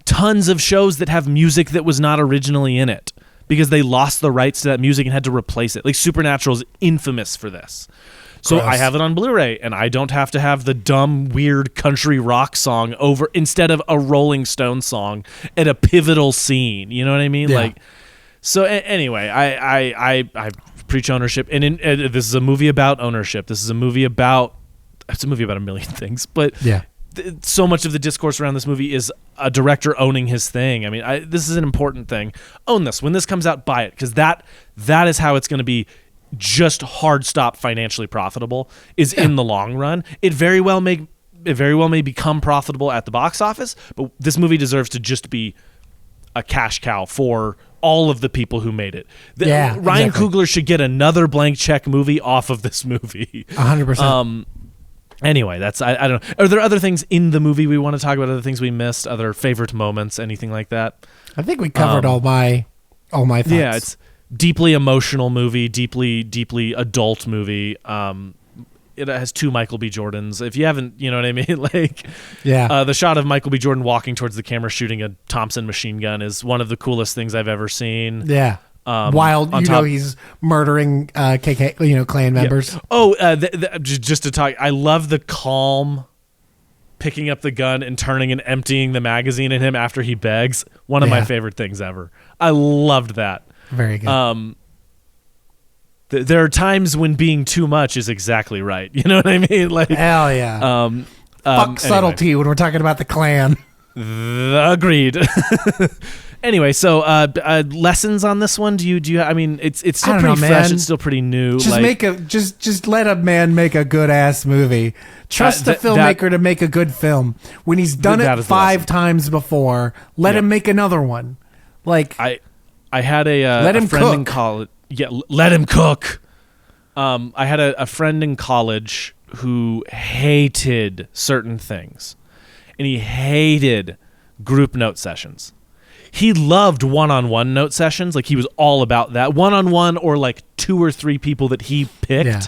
Speaker 2: tons of shows that have music that was not originally in it, because they lost the rights to that music and had to replace it. Like Supernatural is infamous for this. So I have it on Blu-ray, and I don't have to have the dumb, weird country rock song over instead of a Rolling Stone song at a pivotal scene. You know what I mean?
Speaker 1: Yeah.
Speaker 2: Like, so anyway, I preach ownership, and this is a movie about ownership. It's a movie about a million things, but so much of the discourse around this movie is a director owning his thing. I mean, this is an important thing. Own this. When this comes out, buy it, because that is how it's going to be just hard stop financially profitable, is in the long run. It very well may become profitable at the box office, but this movie deserves to just be a cash cow for all of the people who made it. Ryan Coogler should get another blank check movie off of this movie.
Speaker 1: 100%.
Speaker 2: Anyway, that's I don't know. Are there other things in the movie we want to talk about? Other things we missed? Other favorite moments? Anything like that?
Speaker 1: I think we covered all my thoughts.
Speaker 2: Yeah, it's deeply emotional movie, deeply adult movie. It has 2 Michael B. Jordans. If you haven't, you know what I mean? Like, the shot of Michael B. Jordan walking towards the camera shooting a Thompson machine gun is one of the coolest things I've ever seen.
Speaker 1: Yeah. While he's murdering KK, Klan members.
Speaker 2: Yeah. Oh, just to talk, I love the calm picking up the gun and turning and emptying the magazine in him after he begs. One of my favorite things ever. I loved that.
Speaker 1: Very good.
Speaker 2: There are times when being too much is exactly right. You know what I mean? Like,
Speaker 1: hell yeah. Fuck subtlety when we're talking about the Klan.
Speaker 2: Agreed. Anyway, so lessons on this one? Do you? I mean, it's still pretty fresh. It's still pretty new.
Speaker 1: Just let a man make a good ass movie. Trust the filmmaker to make a good film. When he's done it 5 times before, let him make another one. Like
Speaker 2: I had a friend in college. Yeah, let him cook. I had a friend in college who hated certain things, and he hated group note sessions. He loved one-on-one note sessions. Like, he was all about that. One-on-one or like 2 or 3 people that he picked. Yeah.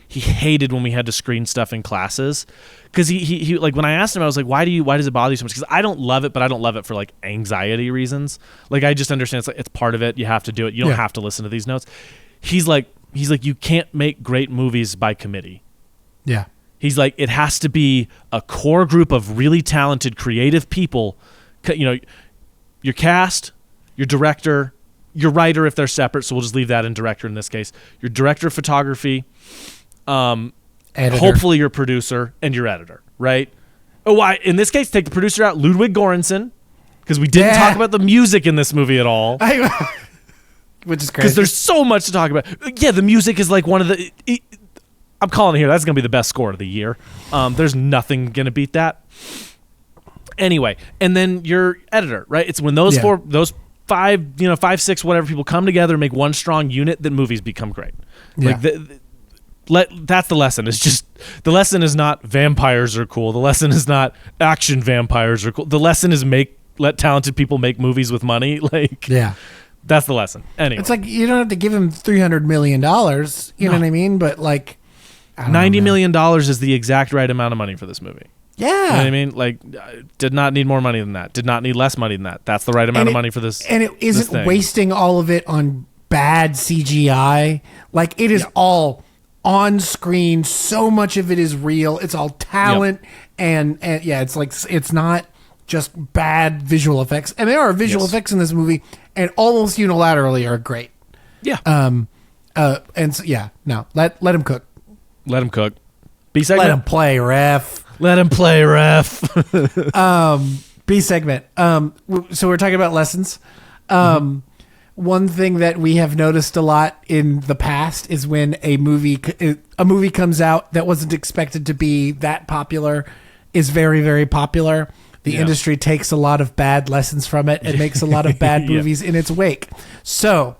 Speaker 2: He hated when we had to screen stuff in classes. Because he like, when I asked him, I was like, why does it bother you so much? Because I don't love it, but I don't love it for like anxiety reasons. Like, I just understand it's part of it. You have to do it. You don't have to listen to these notes. He's like, you can't make great movies by committee.
Speaker 1: Yeah.
Speaker 2: He's like, it has to be a core group of really talented, creative people. Your cast, your director, your writer if they're separate, so we'll just leave that in director in this case. Your director of photography, hopefully your producer, and your editor, right? Oh, in this case, take the producer out, Ludwig Göransson, because we didn't talk about the music in this movie at all.
Speaker 1: Which is crazy.
Speaker 2: Because there's so much to talk about. Yeah, the music is like one of the... I'm calling it here. That's going to be the best score of the year. There's nothing going to beat that. Anyway, and then your editor, right? It's when those five, 6, whatever people come together and make one strong unit, that movies become great. Like that's the lesson. It's just the lesson is not vampires are cool. The lesson is not action vampires are cool. The lesson is let talented people make movies with money. That's the lesson. Anyway,
Speaker 1: it's like you don't have to give him $300 million. You know what I mean? But like,
Speaker 2: $90 million is the exact right amount of money for this movie.
Speaker 1: Yeah.
Speaker 2: You know what I mean? Like, did not need more money than that. Did not need less money than that. That's the right amount of money for this.
Speaker 1: And it isn't wasting all of it on bad CGI. Like, it is all on screen. So much of it is real. It's all talent. And it's like, it's not just bad visual effects. And there are visual effects in this movie, and almost unilaterally are great.
Speaker 2: Yeah.
Speaker 1: And so, let him cook.
Speaker 2: Let him cook. B segment.
Speaker 1: Let him play, ref.
Speaker 2: Let him play, ref.
Speaker 1: B segment. So we're talking about lessons. One thing that we have noticed a lot in the past is when a movie comes out that wasn't expected to be that popular is very, very popular. The industry takes a lot of bad lessons from it and makes a lot of bad movies in its wake. So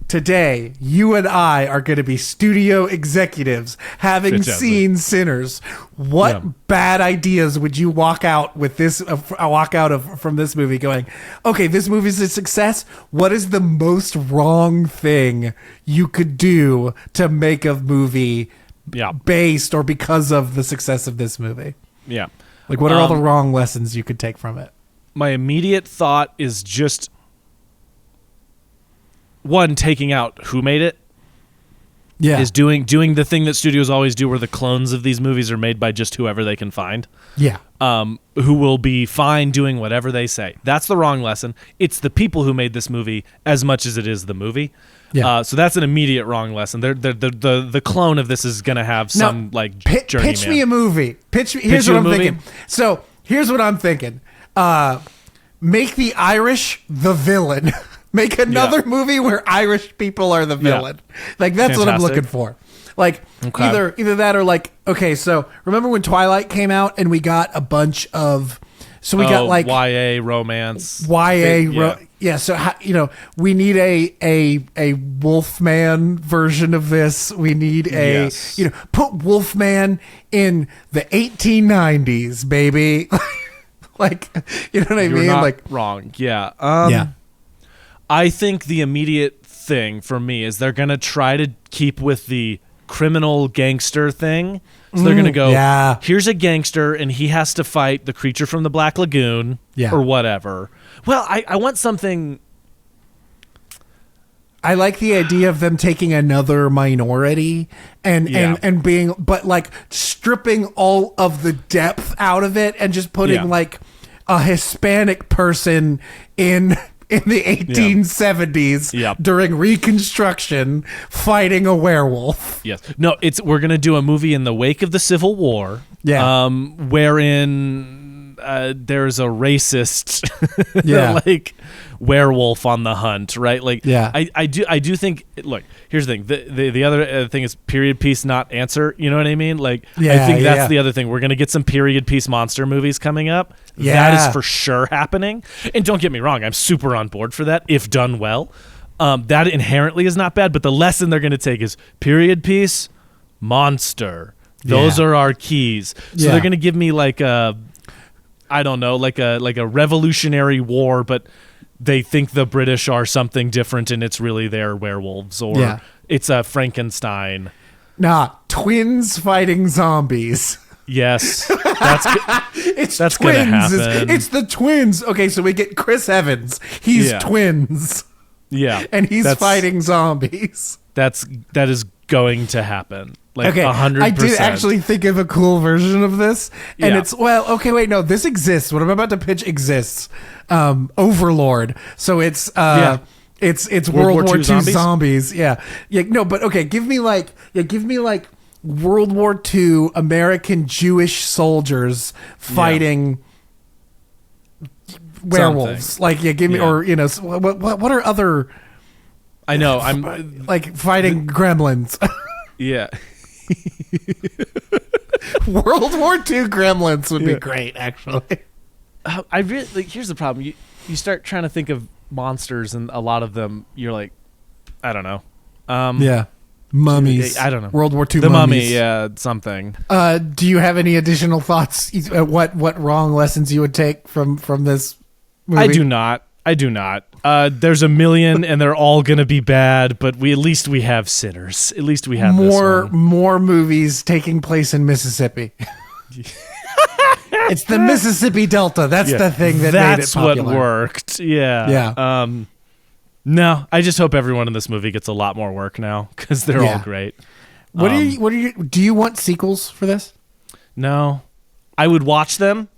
Speaker 1: today, you and I are going to be studio executives having seen Sinners. What bad ideas would you walk out with this? From this movie, going, okay, this movie's a success. What is the most wrong thing you could do to make a movie based or because of the success of this movie?
Speaker 2: Yeah,
Speaker 1: like what are all the wrong lessons you could take from it?
Speaker 2: My immediate thought is just, one, taking out who made it. Is doing the thing that studios always do, where the clones of these movies are made by just whoever they can find. Who will be fine doing whatever they say. That's the wrong lesson. It's the people who made this movie as much as it is the movie. So that's an immediate wrong lesson. The clone of this is going to have some journeyman.
Speaker 1: Pitch me a movie. Here's what I'm thinking. So here's what I'm thinking. Make the Irish the villain. Make another movie where Irish people are the villain. Like, that's what I'm looking for. Like, either that or like, okay, so remember when Twilight came out and we got a bunch of, so we got like
Speaker 2: YA romance.
Speaker 1: So we need a Wolfman version of this. We need put Wolfman in the 1890s, baby. Like, you know what I mean?
Speaker 2: Not
Speaker 1: like
Speaker 2: wrong. Yeah. I think the immediate thing for me is they're going to try to keep with the criminal gangster thing. So they're going to go, here's a gangster and he has to fight the creature from the Black Lagoon or whatever. Well, I want something.
Speaker 1: I like the idea of them taking another minority and being, but like stripping all of the depth out of it and just putting like a Hispanic person in the 1870s during Reconstruction fighting a werewolf.
Speaker 2: Yes. No, we're going to do a movie in the wake of the Civil War. Wherein there's a racist like werewolf on the hunt, right? Like I do think, look, here's the thing. The other thing is period piece, not answer. You know what I mean? Like I think that's the other thing. We're going to get some period piece monster movies coming up. That is for sure happening. And don't get me wrong, I'm super on board for that if done well. That inherently is not bad, but the lesson they're going to take is period piece, monster. Those are our keys. So they're going to give me like a, I don't know, like a Revolutionary War, but they think the British are something different and it's really their werewolves, or it's a Frankenstein.
Speaker 1: Nah, twins fighting zombies.
Speaker 2: Yes, that's
Speaker 1: twins.
Speaker 2: Gonna happen.
Speaker 1: It's the twins. Okay, so we get Chris Evans. He's twins.
Speaker 2: Yeah,
Speaker 1: and he's fighting zombies.
Speaker 2: That is going to happen. Like 100%.
Speaker 1: I did actually think of a cool version of this, and it's this exists. What I'm about to pitch exists. Overlord. So it's It's World War II
Speaker 2: zombies?
Speaker 1: zombies. Yeah. No, but okay. Give me like World War II American Jewish soldiers fighting werewolves.
Speaker 2: Something.
Speaker 1: Like, give me, or what are other?
Speaker 2: I know. I'm
Speaker 1: like fighting gremlins.
Speaker 2: Yeah.
Speaker 1: World War II gremlins would be great, actually.
Speaker 2: I really like. Here's the problem. You start trying to think of monsters, and a lot of them, you're like, I don't know.
Speaker 1: Mummies.
Speaker 2: I don't know.
Speaker 1: World War II
Speaker 2: the
Speaker 1: mummies.
Speaker 2: mummy, yeah, something.
Speaker 1: Do you have any additional thoughts? What wrong lessons you would take from this movie?
Speaker 2: I do not. There's a million, and they're all gonna be bad. But at least we have sinners. At least we have
Speaker 1: more movies taking place in Mississippi. It's the Mississippi Delta. That's the thing that made it popular.
Speaker 2: That's what worked. Yeah. No, I just hope everyone in this movie gets a lot more work now because they're all great.
Speaker 1: Do you want sequels for this?
Speaker 2: No, I would watch them.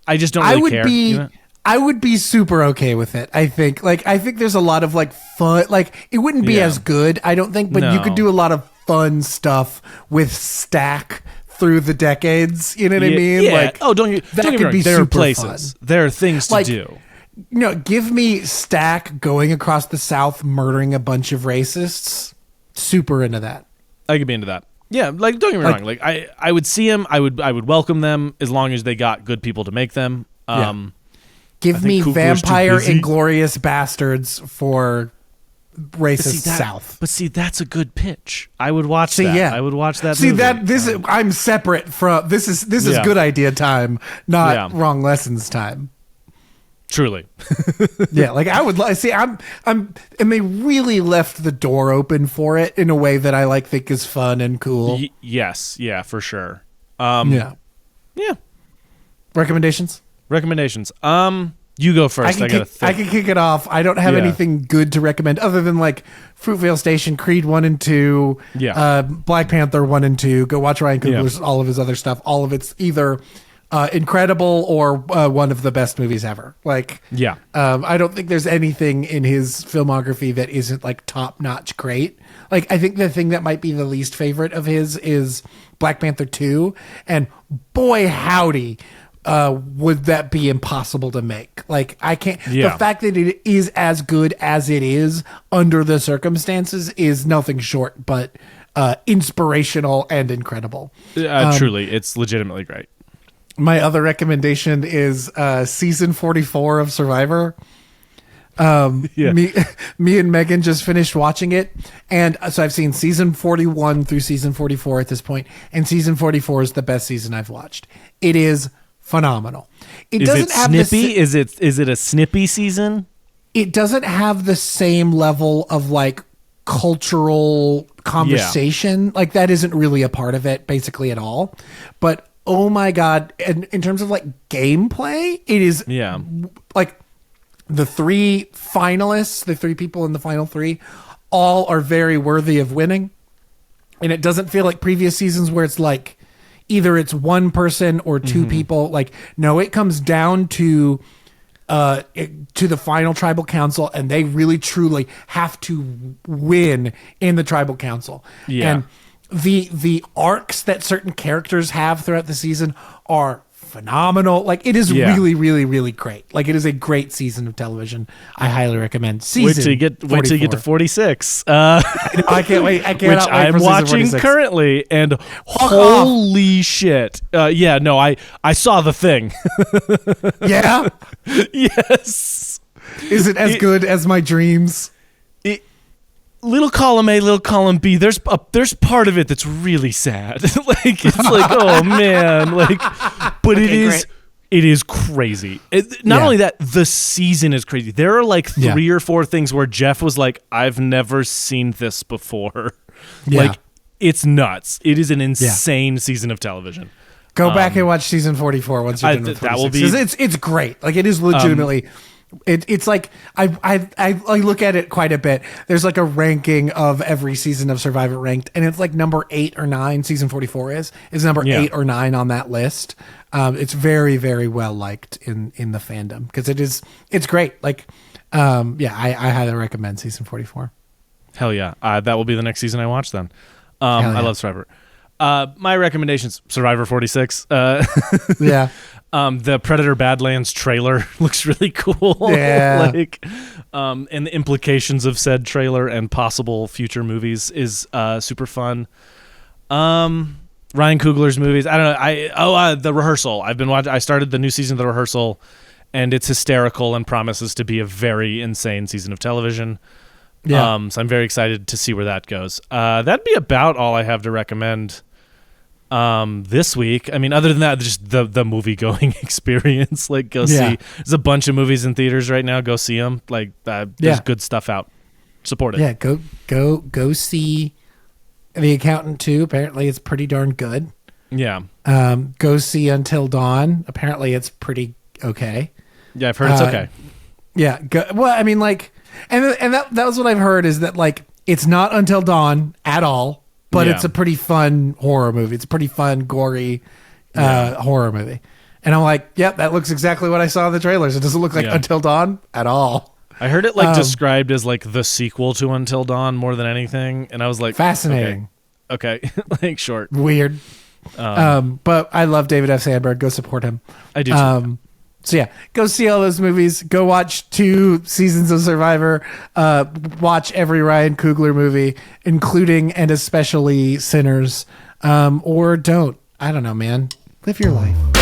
Speaker 2: I just don't really care.
Speaker 1: I would be super okay with it. I think there's a lot of like fun. Like it wouldn't be as good, I don't think, but you could do a lot of fun stuff with Stack through the decades. You know what I mean?
Speaker 2: Yeah.
Speaker 1: Like,
Speaker 2: don't get me wrong. There are places. Fun. There are things to do.
Speaker 1: Give me Stack going across the South, murdering a bunch of racists. Super into that.
Speaker 2: I could be into that. Yeah, like don't get me wrong. Like I would see them. I would welcome them as long as they got good people to make them.
Speaker 1: Give me Vampire Inglorious Bastards for racist South.
Speaker 2: But see, that's a good pitch. I would watch that. Yeah. I would watch that.
Speaker 1: See
Speaker 2: movie.
Speaker 1: I'm separate from this is good idea time, not wrong lessons time.
Speaker 2: Truly.
Speaker 1: Yeah, like I would see. And they really left the door open for it in a way that I think is fun and cool.
Speaker 2: Yes, yeah, for sure.
Speaker 1: Yeah. Recommendations.
Speaker 2: You go first.
Speaker 1: I can kick it off. I don't have anything good to recommend other than like Fruitvale Station, Creed 1 and 2, Black Panther 1 and 2. Go watch Ryan Coogler's all of his other stuff. All of it's either incredible or one of the best movies ever. I don't think there's anything in his filmography that isn't like top notch great. Like I think the thing that might be the least favorite of his is Black Panther 2, and boy howdy. Would that be impossible to make? Like I can't. The fact that it is as good as it is under the circumstances is nothing short but inspirational and incredible.
Speaker 2: Truly, it's legitimately great.
Speaker 1: My other recommendation is season 44 of Survivor. Me and Megan just finished watching it, and so I've seen season 41 through season 44 at this point, and season 44 is the best season I've watched. It is phenomenal.
Speaker 2: Is it snippy? Is it a snippy season?
Speaker 1: It doesn't have the same level of like cultural conversation. Like that isn't really a part of it basically at all. But oh my God, and in terms of like gameplay, it is like the three finalists, the three people in the final three, all are very worthy of winning. And it doesn't feel like previous seasons where it's like either it's one person or two people. Like, no, it comes down to the final tribal council, and they really truly have to win in the tribal council. Yeah. And the arcs that certain characters have throughout the season are phenomenal. Like it is really, really, really great. Like it is a great season of television. I highly recommend. Wait till you get
Speaker 2: to 46.
Speaker 1: I can't wait. I cannot
Speaker 2: which
Speaker 1: wait
Speaker 2: I'm
Speaker 1: for
Speaker 2: watching currently, and holy shit! I saw The Thing.
Speaker 1: Yeah.
Speaker 2: Yes.
Speaker 1: Is it as good as my dreams?
Speaker 2: Little column A, little column B. There's part of it that's really sad. Like it's like, oh man, like, but it is crazy. Not only that, the season is crazy. There are like three or four things where Jeff was like, I've never seen this before. Yeah. Like it's nuts. It is an insane season of television.
Speaker 1: Go back and watch season 44 once you're done with 46. It's great. Like it is legitimately It's like I look at it quite a bit. There's like a ranking of every season of Survivor ranked, and it's like number 8 or 9. Season 44 is number 8 or 9 on that list. It's very, very well liked in the fandom because it's great. Like, I highly recommend season 44.
Speaker 2: Hell yeah, that will be the next season I watch then. I love Survivor. My recommendations: Survivor 46.
Speaker 1: Yeah.
Speaker 2: The Predator Badlands trailer looks really cool.
Speaker 1: Yeah.
Speaker 2: And the implications of said trailer and possible future movies is super fun. Ryan Coogler's movies. I don't know. The Rehearsal. I've been watching. I started the new season of The Rehearsal, and it's hysterical and promises to be a very insane season of television. Yeah. So I'm very excited to see where that goes. That'd be about all I have to recommend. This week, I mean, other than that, just the movie going experience. Like, go see. There's a bunch of movies in theaters right now. Go see them. Like, there's good stuff out. Support it.
Speaker 1: Yeah, go see The Accountant 2. Apparently, it's pretty darn good.
Speaker 2: Yeah.
Speaker 1: Go see Until Dawn. Apparently, it's pretty okay.
Speaker 2: Yeah, I've heard it's okay.
Speaker 1: Yeah. Well, I mean, like, and that was what I've heard is that like it's not Until Dawn at all. But it's a pretty fun horror movie. It's a pretty fun, gory horror movie. And I'm like, yep, that looks exactly what I saw in the trailers. It doesn't look like Until Dawn at all.
Speaker 2: I heard it described as like the sequel to Until Dawn more than anything. And I was like,
Speaker 1: fascinating.
Speaker 2: Okay. Like short.
Speaker 1: Weird. But I love David F. Sandberg. Go support him.
Speaker 2: I do too.
Speaker 1: So yeah, go see all those movies. Go watch 2 seasons of Survivor. Watch every Ryan Coogler movie, including and especially Sinners. Or don't. I don't know, man. Live your life.